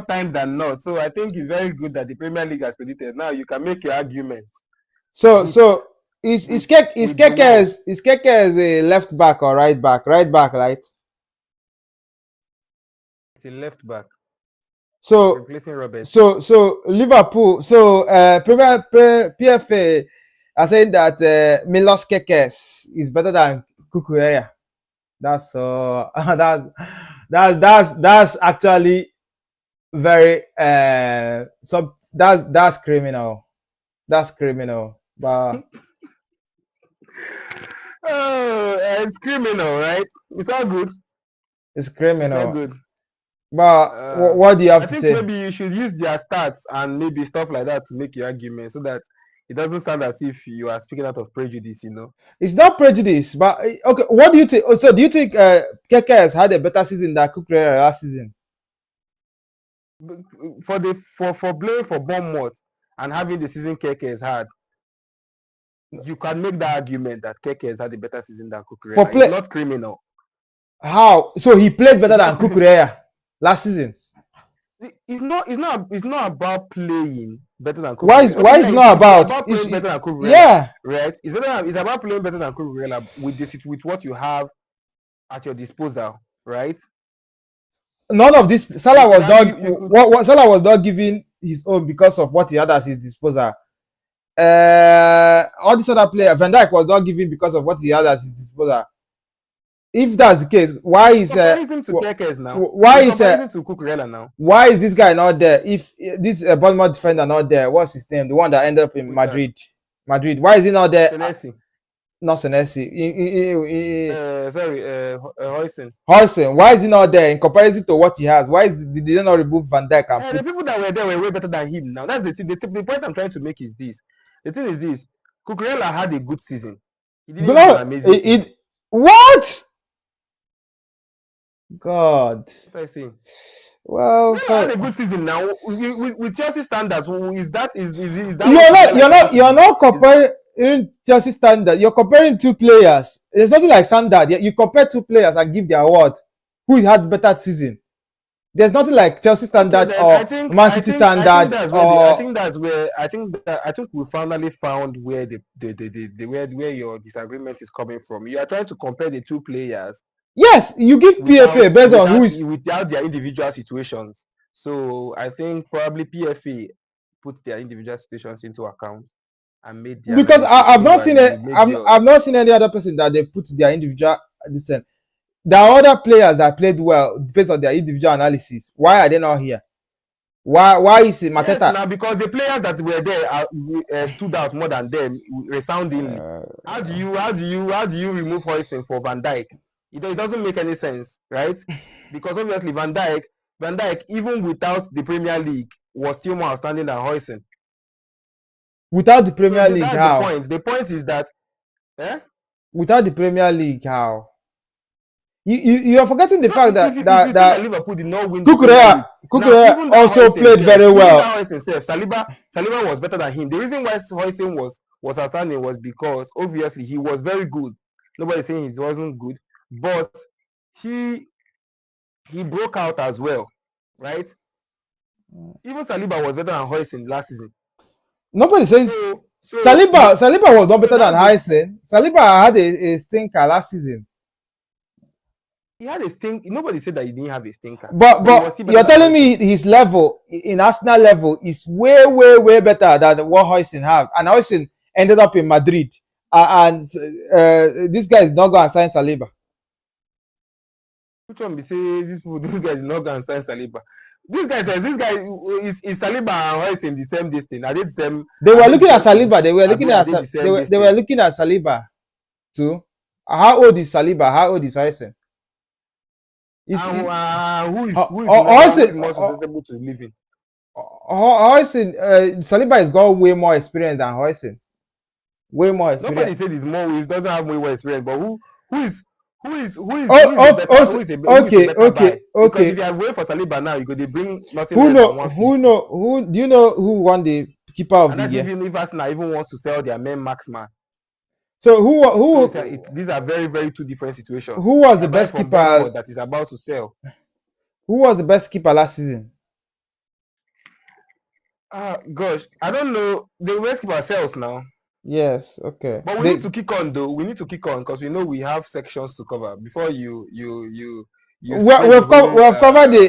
times than not. So I think it's very good that the Premier League has predicted. Now you can make your arguments. So is Keke as a left back or right back? Right back, right? It's a left back. So replacing Robert. So Liverpool. So PFA are saying that Milos Kekes is better than Kukureya. That's that's actually very that's criminal. That's criminal. But oh, it's criminal, right? It's all good. It's criminal. It's all good. But what do you have to say? I think maybe you should use their stats and maybe stuff like that to make your argument so that it doesn't sound as if you are speaking out of prejudice, you know. It's not prejudice, but okay. What do you think? So, do you think Keke has had a better season than Kukureya last season? For playing for Bournemouth and having the season Keke has had, you can make that argument that Keke has had a better season than Kukureya. It's not criminal. How? So he played better than Kukureya last season. It's not about playing better than Kukureya. Why is it not about playing better than Kukureya? Yeah, right. It's about playing better than Kukureya with what you have at your disposal, right? None of this. Salah was not. Salah was not giving his own because of what he had at his disposal. All these other players, Van Dijk was not giving because of what he had at his disposal. If that's the case, why is why is this guy not there? If this Bournemouth defender not there, what's his name? The one that ended up in Madrid. Why is he not there? Senesi. Not Senesi. Hoyson. Why is he not there in comparison to what he has? Why did they not remove Van Dijk and the people that were there were way better than him now? That's the point I'm trying to make is this. The thing is this. Kukureya had a good season. He didn't have an No, amazing season. what? God. What I saying? Well, Never had for a good season now. With Chelsea standards, is that what you like Chelsea to you're be? not comparing Chelsea standard. You're comparing two players. There's nothing like standard. You compare two players and give the award who had better season. There's nothing like Chelsea Okay, standard then or Man City standard or I think we finally found where where your disagreement is coming from. You are trying to compare the two players yes, you give PFA based on who is without their individual situations. So I think probably PFA put their individual situations into account and made their because analysis. I've not Meanwhile, seen you make I've yours. not seen any other person that they've put their individual listen. There are other players that played well based on their individual analysis. Why are they not here? Why is it Yes, Mateta? now because the players that were there stood out more than them resoundingly. How do you remove Hoisin for Van Dijk? It doesn't make any sense, right? Because obviously Van Dijk even without the Premier League was still more outstanding than Hoisin. Without the So Premier League, that's the how? point. The point is that eh? Without the Premier League, how? You are forgetting the No, fact that if you say that that Liverpool did not win the Premier Kukurea League, now Kukurea even that also Hoisin played self, very well. Saliba was better than him. The reason why Hoisin was outstanding was because obviously he was very good. Nobody's saying he wasn't good, but he he broke out as well, right? Even Saliba was better than Hoisin last season. Nobody says The Saliba was not so better than that's the Heisen. Saliba had a stinker last season. he had a stink. Nobody said that he didn't have a stinker, But but he was still better you're than telling Hoisin. me his level in Arsenal level is way better than what Heisen have, and Heisen ended up in Madrid, and this guy is not going to sign Saliba. Which one be say this guy is not going to sign Saliba? This guy says this guy is Saliba and Royce in the same distance. Are they the same? They Are were they the looking at same Saliba. age? They were looking Are at they the they same were distance? looking at Saliba too. How old is Saliba? How old is Heisen? Is Who is more susceptible to living? Heisen? Saliba has got way more experience than Heisen. Way more Nobody experience. said he's more. He doesn't have more experience. But who is who is a better buy? Because if Okay. you are waiting for Saliba now, you go they bring nothing Who less than know? 150. Who do you know who won the keeper of And the that's year? even if Arsenal even wants to sell their main marksman. So So these are very two different situations. who was You the are buying best from keeper? Brentford that is about to sell. Who was the best keeper last season? Gosh, I don't know. They will keep ourselves now. Yes. Okay. But we need to kick on though. We need to kick on because we know we have sections to cover before you spray the whole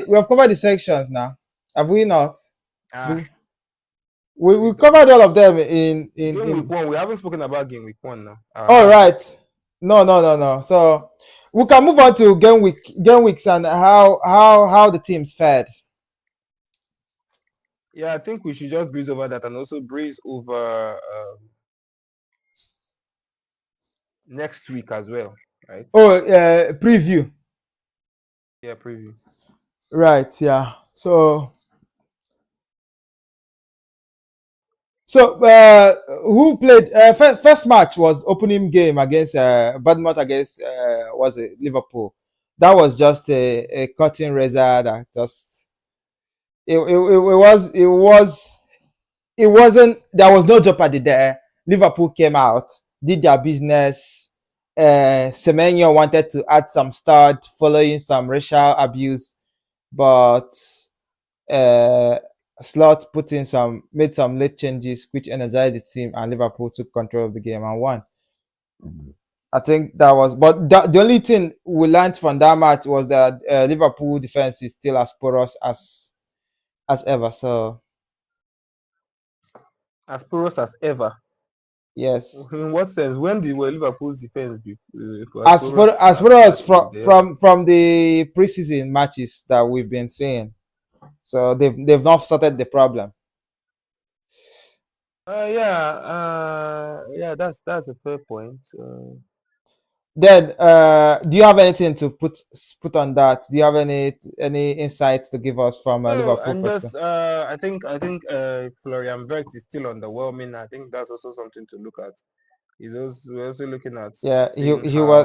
we have covered the sections now. Have we not? uh We we don't. covered all of them Game week in. one. We haven't spoken about game week one now. All How did right. No. So we can move on to game weeks and how the teams fared. yeah, I think we should just breeze over that and also breeze over next week as well, right? Oh, preview. Yeah, preview. Right. Yeah. So who played first match was opening game against Bournemouth against was it Liverpool. That was just a cutting razor that just it wasn't there was no jeopardy there. Liverpool came out, did their business. Semenyo wanted to add some stud following some racial abuse, but uh, Slot made some late changes which energized the team, and Liverpool took control of the game and won. I think that was, but the only thing we learned from that match was that Liverpool defense is still as porous as ever. So As porous as ever. yes, In what sense? When did Liverpool's defense be as porous as porous ever? from the preseason matches that we've been seeing. So they've not started the problem. Yeah, that's a fair point. Then, do you have anything to put on that? Do you have any insights to give us from a No, Liverpool and just perspective? I think Florian Wirtz is still underwhelming. I think that's also something to look at. we're also looking at Yeah, seeing how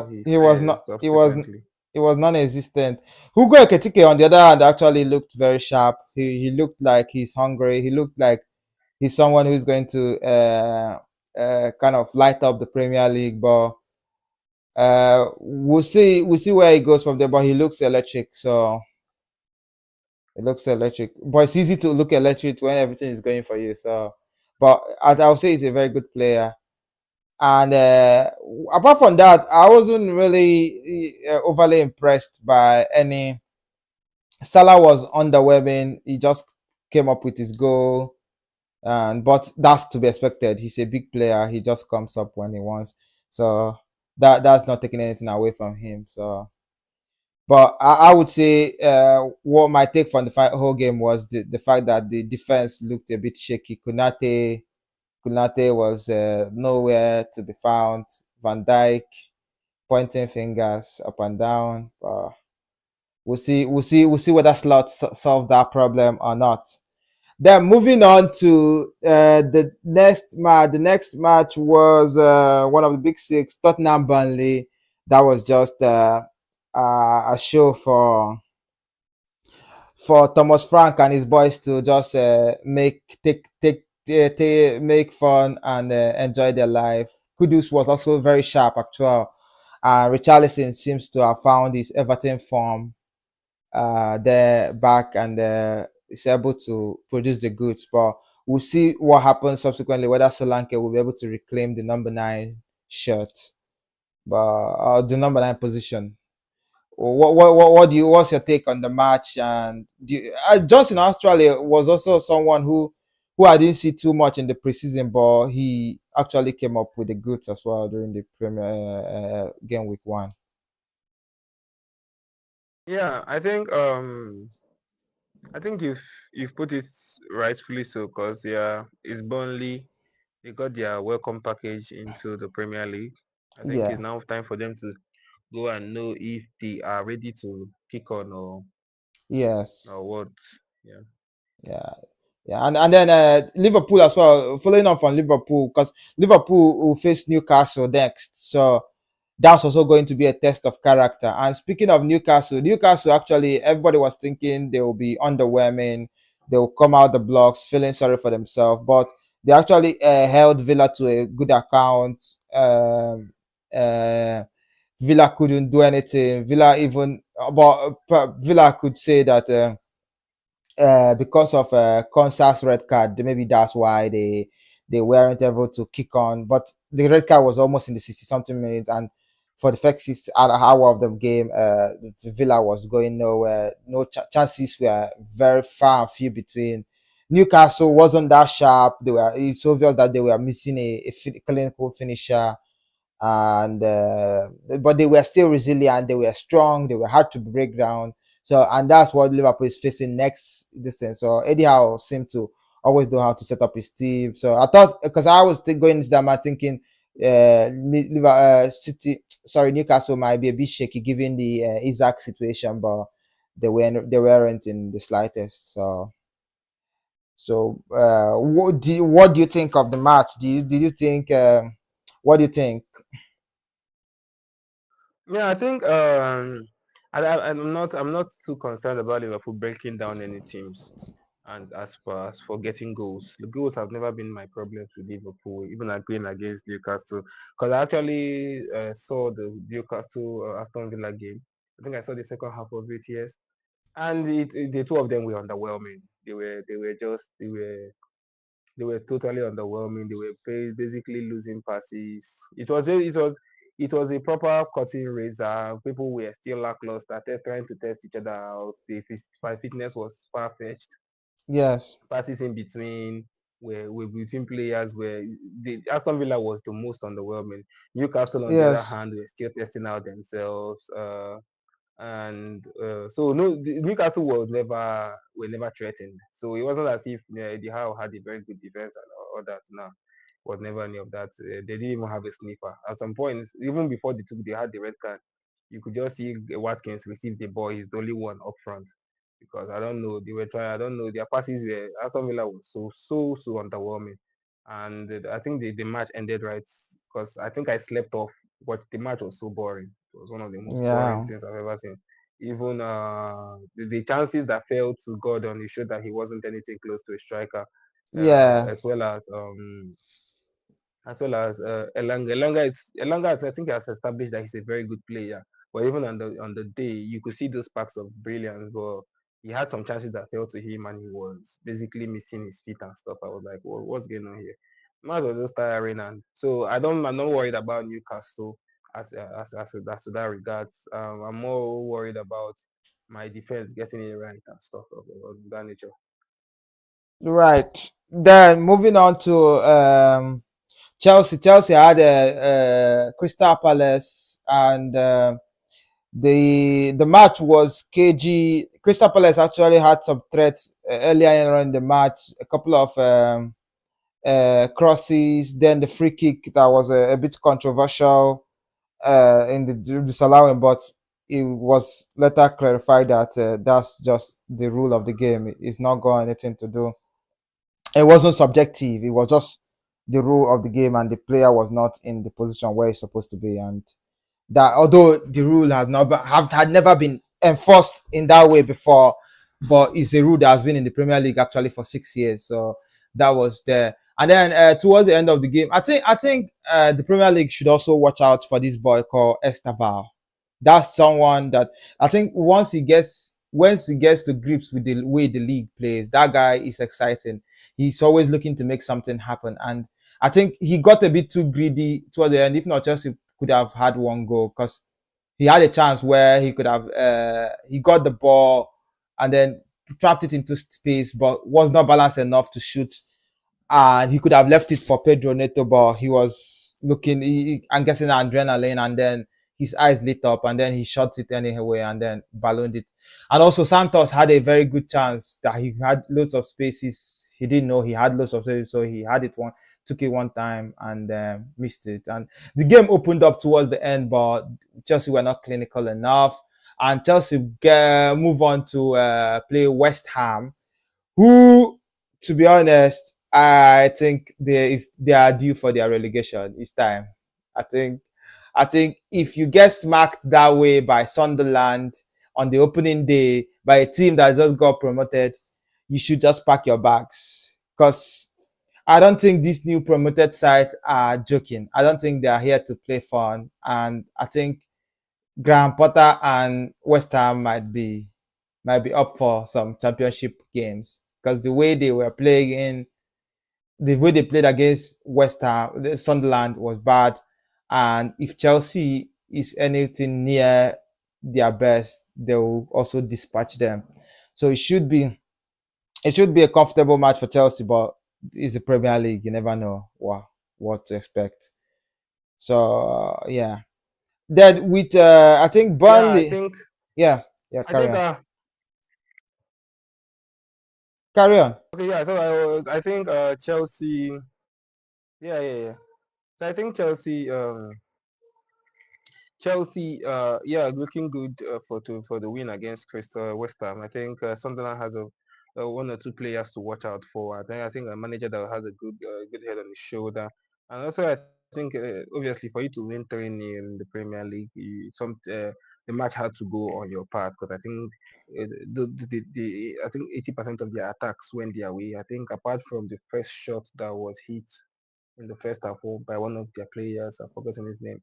he he was fares not subsequently. he was non-existent. Hugo Ekitike on the other hand actually looked very sharp. He looked like he's hungry. He looked like he's someone who's going to kind of light up the Premier League. But we'll see where he goes from there. But he looks electric, so it looks electric. But it's easy to look electric when everything is going for you. So, but as I'll say, he's a very good player. And apart from that, I wasn't really overly impressed by any. Salah was underwhelming. He just came up with his goal, and but that's to be expected. He's a big player. He just comes up when he wants. So that's not taking anything away from him. So, but I would say what my take from the whole game was the fact that the defense looked a bit shaky. Kunate was nowhere to be found. Van Dijk pointing fingers up and down. We'll see whether Slot solve that problem or not. Then moving on to the next match. The next match was one of the big six, Tottenham Burnley. That was just a show for Thomas Frank and his boys to just make fun and enjoy their life. Kudus was also very sharp, actual. Richarlison seems to have found his Everton form there back and is able to produce the goods. But we'll see what happens subsequently, whether Solanke will be able to reclaim the number 9 shirt, but the number 9 position. What do you? What's your take on the match? And Johnson actually was also someone who I didn't see too much in the preseason, but he actually came up with the goods as well during the Premier game week 1. Yeah, I think you've put it rightfully so, because yeah, it's Burnley. They got their welcome package into the Premier League. I think it's Yeah. now time for them to go and know if they are ready to kick on Yes. or what. Yeah. Yeah. Yeah, and then Liverpool as well. Following on from Liverpool, because Liverpool will face Newcastle next, so that's also going to be a test of character. And speaking of Newcastle actually, everybody was thinking they will be underwhelming. They will come out the blocks feeling sorry for themselves, but they actually held Villa to a good account. Uh, Villa couldn't do anything. Villa could say that. Because of Consa's red card, maybe that's why they weren't able to kick on. But the red card was almost in the 60 something minutes, and for the first 6 hour of the game, Villa was going nowhere. No chances were very far and few between. Newcastle wasn't that sharp. It's obvious that they were missing a clinical finisher, and but they were still resilient. They were strong. They were hard to break down. So, and that's what Liverpool is facing next this thing. So Eddie Howe seemed to always know how to set up his team. So I thought, because I was going into that match thinking Newcastle might be a bit shaky given the Isaac situation, but they weren't in the slightest. So what do you think of the match? Did you think what do you think? Yeah, I think I'm not too concerned about Liverpool breaking down any teams. And as far as for getting goals, the goals have never been my problems with Liverpool, even like playing against Newcastle. Because I actually saw the Newcastle Aston Villa game. I think I saw the second half of it, yes. And the two of them were underwhelming. They were totally underwhelming. They were basically losing passes. It was a proper cutting razor. People were still lackluster, trying to test each other out. The fitness was far fetched. Yes. Passes in between were between players where the Aston Villa was the most underwhelming. Newcastle, on the other Yes. hand, were still testing out themselves. And so no, Newcastle were never threatened. So it wasn't as if Eddie Howe had a very good defense and all that. No, was never any of that. They didn't even have a sniffer. At some points, even before they had the red card, you could just see Watkins receive the ball. He's the only one up front, because I don't know, they were trying. I don't know, their passes were, Aston Villa was so underwhelming, and I think the match ended right because I think I slept off. But the match was so boring. It was one of the most boring Yeah, things I've ever seen. Even the chances that fell to Gordon, it showed that he wasn't anything close to a striker, yeah, as well as Elanga. Elanga, I think, has established that he's a very good player. But even on the day, you could see those sparks of brilliance. But he had some chances that fell to him, and he was basically missing his feet and stuff. I was like, what's going on here? Might as well just tiring. And so I'm not worried about Newcastle as to that regards. I'm more worried about my defense getting it right and stuff of that nature. right. Then moving on to Chelsea. Chelsea had Crystal Palace, and the match was KG. Crystal Palace actually had some threats earlier in the match. A couple of crosses, then the free kick that was a bit controversial in the disallowing, but it was later clarified that that's just the rule of the game. It's not got anything to do. It wasn't subjective. It was just the rule of the game, and the player was not in the position where he's supposed to be. And that although the rule has not had never been enforced in that way before, but it's a rule that has been in the Premier League actually for 6 years. So that was there. And then towards the end of the game, I think the Premier League should also watch out for this boy called Estaval. That's someone that I think once he gets to grips with the way the league plays, that guy is exciting. He's always looking to make something happen, and I think he got a bit too greedy toward the end. If not, Chelsea could have had one goal because he had a chance where he could have he got the ball and then trapped it into space, but was not balanced enough to shoot, and he could have left it for Pedro Neto, but he was looking. I'm guessing adrenaline, and then his eyes lit up, and then he shot it anyway, and then ballooned it. And also Santos had a very good chance that he had loads of spaces. He didn't know he had loads of spaces, so he had it one, took it one time, and missed it. And the game opened up towards the end, but Chelsea were not clinical enough, and Chelsea move on to play West Ham, who, to be honest, I think they are due for their relegation. It's time. I think I think if you get smacked that way by Sunderland on the opening day by a team that just got promoted, you should just pack your bags. Because I don't think these new promoted sides are joking. I don't think they are here to play fun. And I think Graham Potter and West Ham might be up for some championship games because the way they played against West Ham, Sunderland was bad, and if Chelsea is anything near their best, they will also dispatch them. So it should be a comfortable match for Chelsea, but it's the Premier League. You never know what to expect. So yeah, then with I think Yeah, Burnley. Yeah, yeah, I carry think on, carry on. okay, yeah. So I think Chelsea, yeah, yeah, yeah. So I think Chelsea, yeah, looking good for the win against Crystal West Ham. I think Sunderland has one or two players to watch out for. I think a manager that has a good head on his shoulder, and also I think obviously for you to win 3-0 in the Premier League, the match had to go on your part because I think I think 80% of their attacks went their way. I think apart from the first shot that was hit in the first half by one of their players, I've forgotten his name,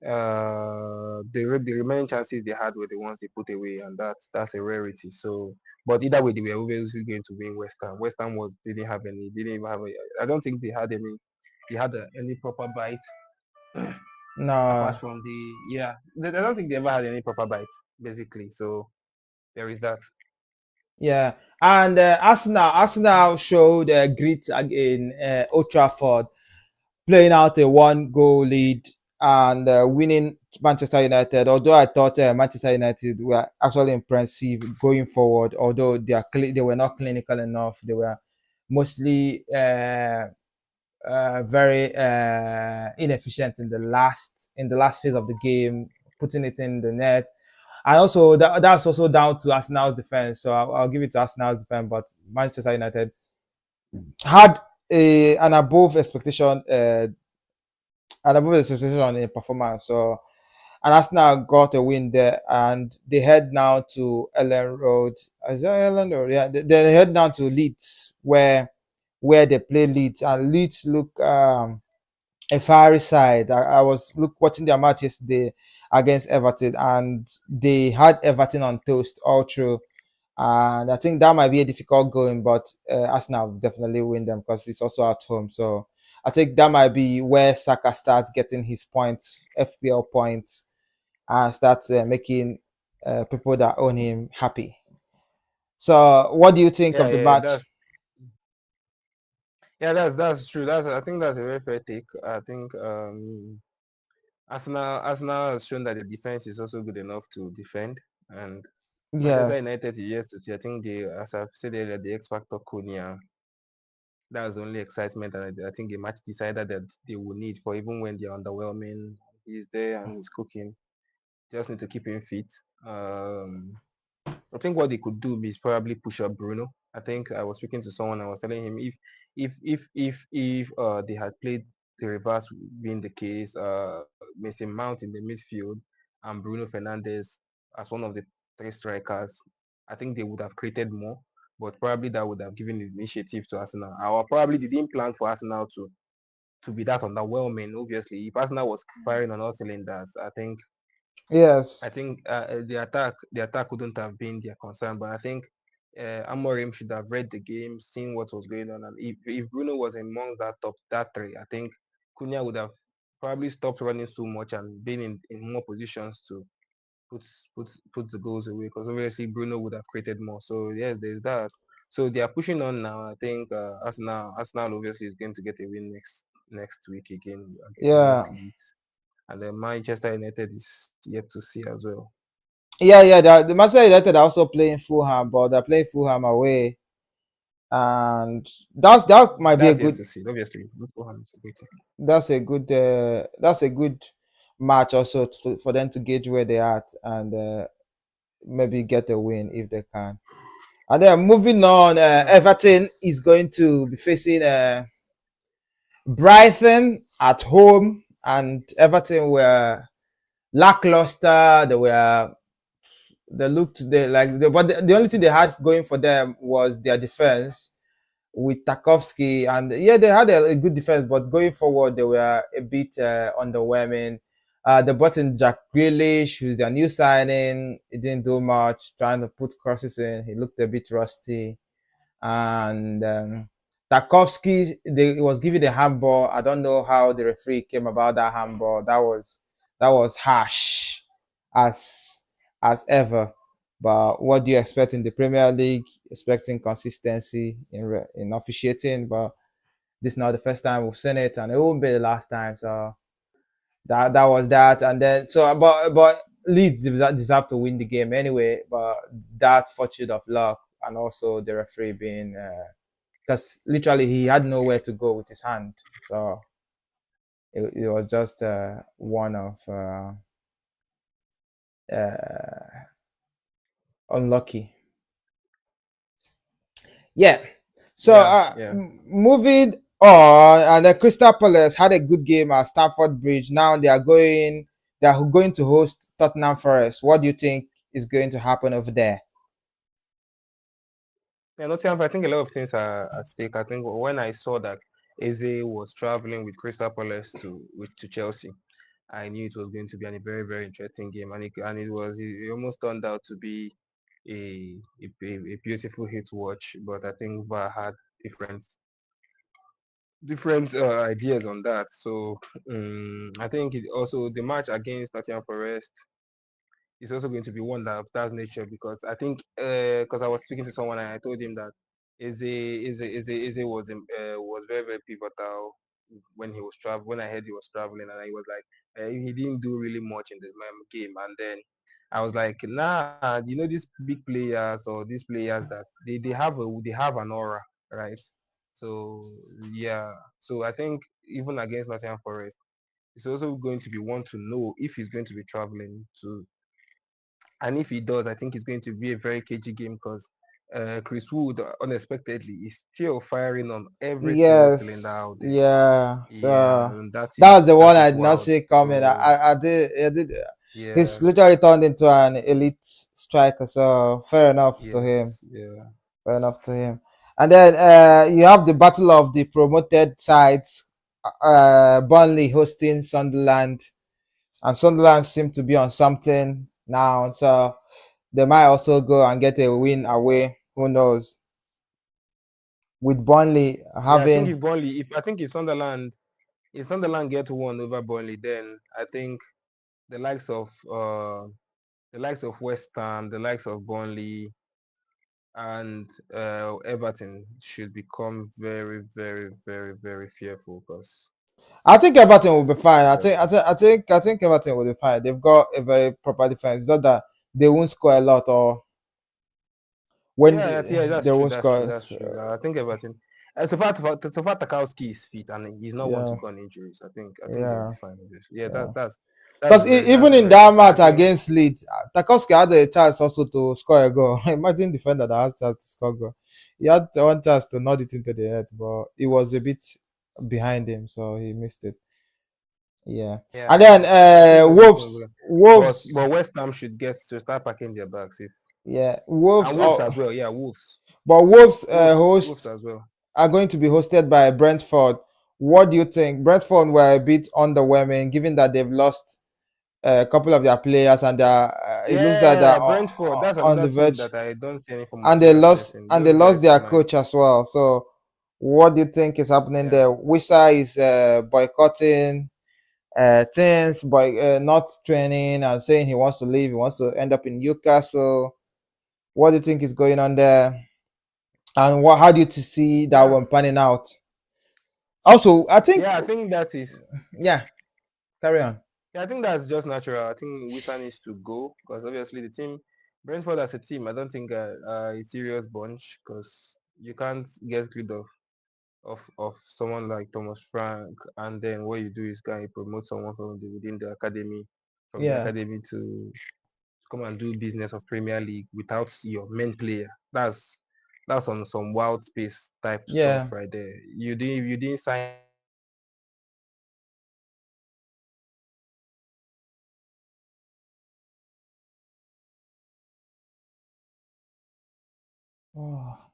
the remaining chances they had were the ones they put away, and that's a rarity. So, but either way, they were obviously going to win West Ham. West Ham didn't even have I don't think they had any proper bite No, apart from I don't think they ever had any proper bite basically. So there is that. yeah, and Arsenal showed grit in Old Trafford, playing out a one-goal lead and winning Manchester United. Although I thought Manchester United were actually impressive going forward, although they were not clinical enough. They were mostly very inefficient in the last phase of the game, putting it in the net. And also that's also down to Arsenal's defense. So I'll give it to Arsenal's defense, but Manchester United had an above expectation and above expectation on the performance. So, and Arsenal got a win there, and they head now to Ellen Road. Is that Ellen Road? Yeah, they head down to Leeds, where they play Leeds, and Leeds look a fiery side. I was watching their match yesterday against Everton, and they had Everton on toast all through. And I think that might be a difficult going, but Arsenal will definitely win them because it's also at home. So I think that might be where Saka starts getting his points, FPL points, and starts making people that own him happy. So what do you think Yeah, of the yeah, match? that's true. That's I think that's a very fair take. I think Arsenal has shown that the defense is also good enough to defend, and Manchester Yes, United is yet to see. I think they, as I've said earlier, the X Factor Konya, that's the only excitement that I think a match decider that they will need for even when they're underwhelming. He's there and he's cooking. Just need to keep him fit. Um, I think what they could do is probably push up Bruno. I think I was speaking to someone. I was telling him if they had played the reverse being the case, Mason Mount in the midfield and Bruno Fernandes as one of the three strikers, I think they would have created more. But probably that would have given the initiative to Arsenal. Or probably they didn't plan for Arsenal to be that underwhelming. Obviously, if Arsenal was firing on all cylinders, I yes, think the attack wouldn't have been their concern, but I think Amorim should have read the game, seen what was going on, and if Bruno was among that three, I think Cunha would have probably stopped running so much and been in more positions to put put the goals away because obviously Bruno would have created more. So yes, there's that. So they are pushing on now. I think Arsenal obviously is going to get a win next week against yeah. Leeds, and then Manchester United is yet to see as well. Yeah. The Manchester United are also playing Fulham, but they're playing Fulham away, and that might be a That's yet good. to see. Obviously, this one is a great team. That's a good match also for them to gauge where they are at, and maybe get a win if they can. And then moving on, Yeah. Everton is going to be facing Brighton at home, and Everton were lackluster. They looked but the only thing they had going for them was their defense with Tarkovsky, and yeah, they had a good defense, but going forward, they were a bit underwhelming. They brought in Jack Grealish, who's their new signing. He didn't do much, trying to put crosses in. He looked a bit rusty. And Tarkovsky, he was given a handball. I don't know how the referee came about that handball. That was harsh as ever. But what do you expect in the Premier League? Expecting consistency in officiating, but this is not the first time we've seen it, and it won't be the last time. So that was that, and then but Leeds deserve to win the game anyway. But that fortune of luck, and also the referee being because literally he had nowhere to go with his hand, so it was just one of uh, unlucky. Yeah. So Yeah, yeah. moving on, and the Crystal Palace had a good game at Stamford Bridge. Now they are going to host Tottenham Forest. What do you think is going to happen over there? Yeah, Nottingham, I think a lot of things are at stake. I think when I saw that Eze was traveling with Crystal Palace to Chelsea, I knew it was going to be a very, very interesting game, it almost turned out to be a beautiful hit to watch. But I think VAR had different different ideas on that. So I think also the match against Nottingham Forest is also going to be one that of that nature because I think because I was speaking to someone and I told him that Eze was very very pivotal when he was travel when I heard he was traveling and he was like he didn't do really much in the game and then I was like nah these big players or these players that they have an aura, right? So yeah, so I think even against Nottingham Forest it's also going to be one to know if he's going to be traveling to, and if he does, I think it's going to be a very cagey game because Chris Wood unexpectedly is still firing on every single cylinder Yes, out there. yeah. Yeah, So and that's the one that I is did not wild. see coming. So I did. He's yeah, literally turned into an elite striker. So fair enough to him. yes, yeah, Fair enough to him. And then you have the battle of the promoted sides. Burnley hosting Sunderland, and Sunderland seem to be on something now. So they might also go and get a win away. Who knows? With Burnley yeah. I think having, if Burnley, if I think if Sunderland get one over Burnley, then I think the likes of uh the likes of West Ham, the likes of Burnley, and Everton should become very, very, very, very fearful because I think Everton will be fine. it's I think Everton will be fine. They've got a very proper defense. It's not that they won't score a lot, or when yeah, they that's true, won't that's true, score. that's true. I think Everton. So far Tarkowski is fit and he's not one to Yeah, go on injuries. I think they'll yeah, be fine with this. Yeah, yeah. that's Because very even in very that important. I match think against Leeds, Tarkowski had a chance also to score a goal. Imagine defender that has chance to score a goal. He had one chance to nod it into the head, but it was a bit behind him, so he missed it. Yeah, and yeah, then I think Everton will. Wolves, But West Ham should get to start packing their bags if yeah, and Wolves as well. Yeah, Wolves. but Wolves Wolves host as well. are going to be hosted by Brentford. What do you think? Brentford were a bit underwhelming, given that they've lost a couple of their players, and it looks like they're Yeah, Brentford. That's on another the team verge, that I don't see any form of seriousness in. and they Those lost guys their might. coach as well. So, what do you think is happening Yeah, there? Wissa is boycotting things, not training, and saying he wants to leave. He wants to end up in Newcastle. What do you think is going on there? And how do you see that yeah, one panning out? Also, I think, yeah. I think that is. yeah, carry on. Yeah, I think that's just natural. I think Wisa needs to go because obviously the team, Brentford as a team, I don't think are a serious bunch because you can't get rid of someone like Thomas Frank, and then what you do is kind of promote someone within the academy, from the Yeah, academy to come and do business of Premier League without your main player. That's on some wild space type stuff yeah. right there. You didn't sign Oh.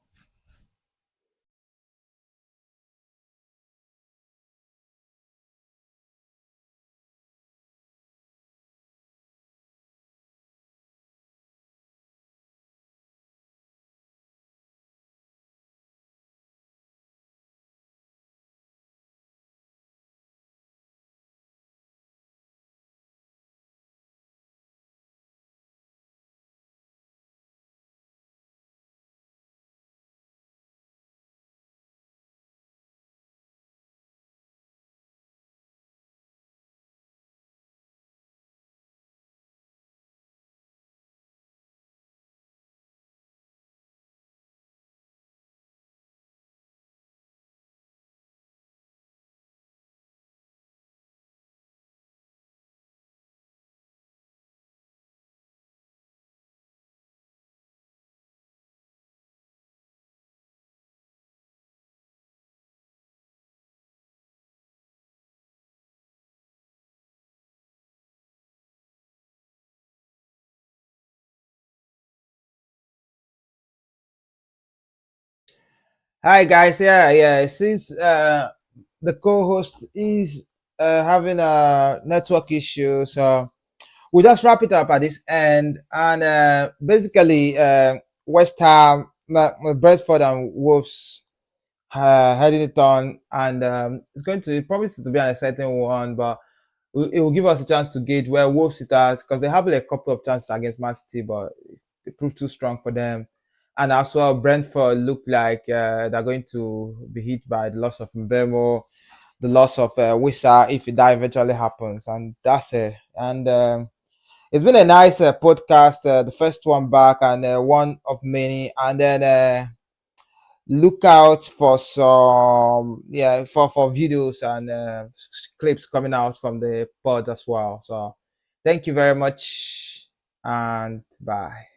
Hi guys, yeah. Since the co-host is having a network issue, so we'll just wrap it up at this end. And basically, West Ham, Brentford, and Wolves heading it on, and it's going to, it promises to be an exciting one, but it will give us a chance to gauge where Wolves sit at, because they have a couple of chances against Man City, but they proved too strong for them. And as well, Brentford look like they're going to be hit by the loss of Mbemo, the loss of Wissa, if that eventually happens, and that's it. And it's been a nice podcast, the first one back, and one of many. And then look out for some, yeah, for videos and clips coming out from the pod as well. So thank you very much, and bye.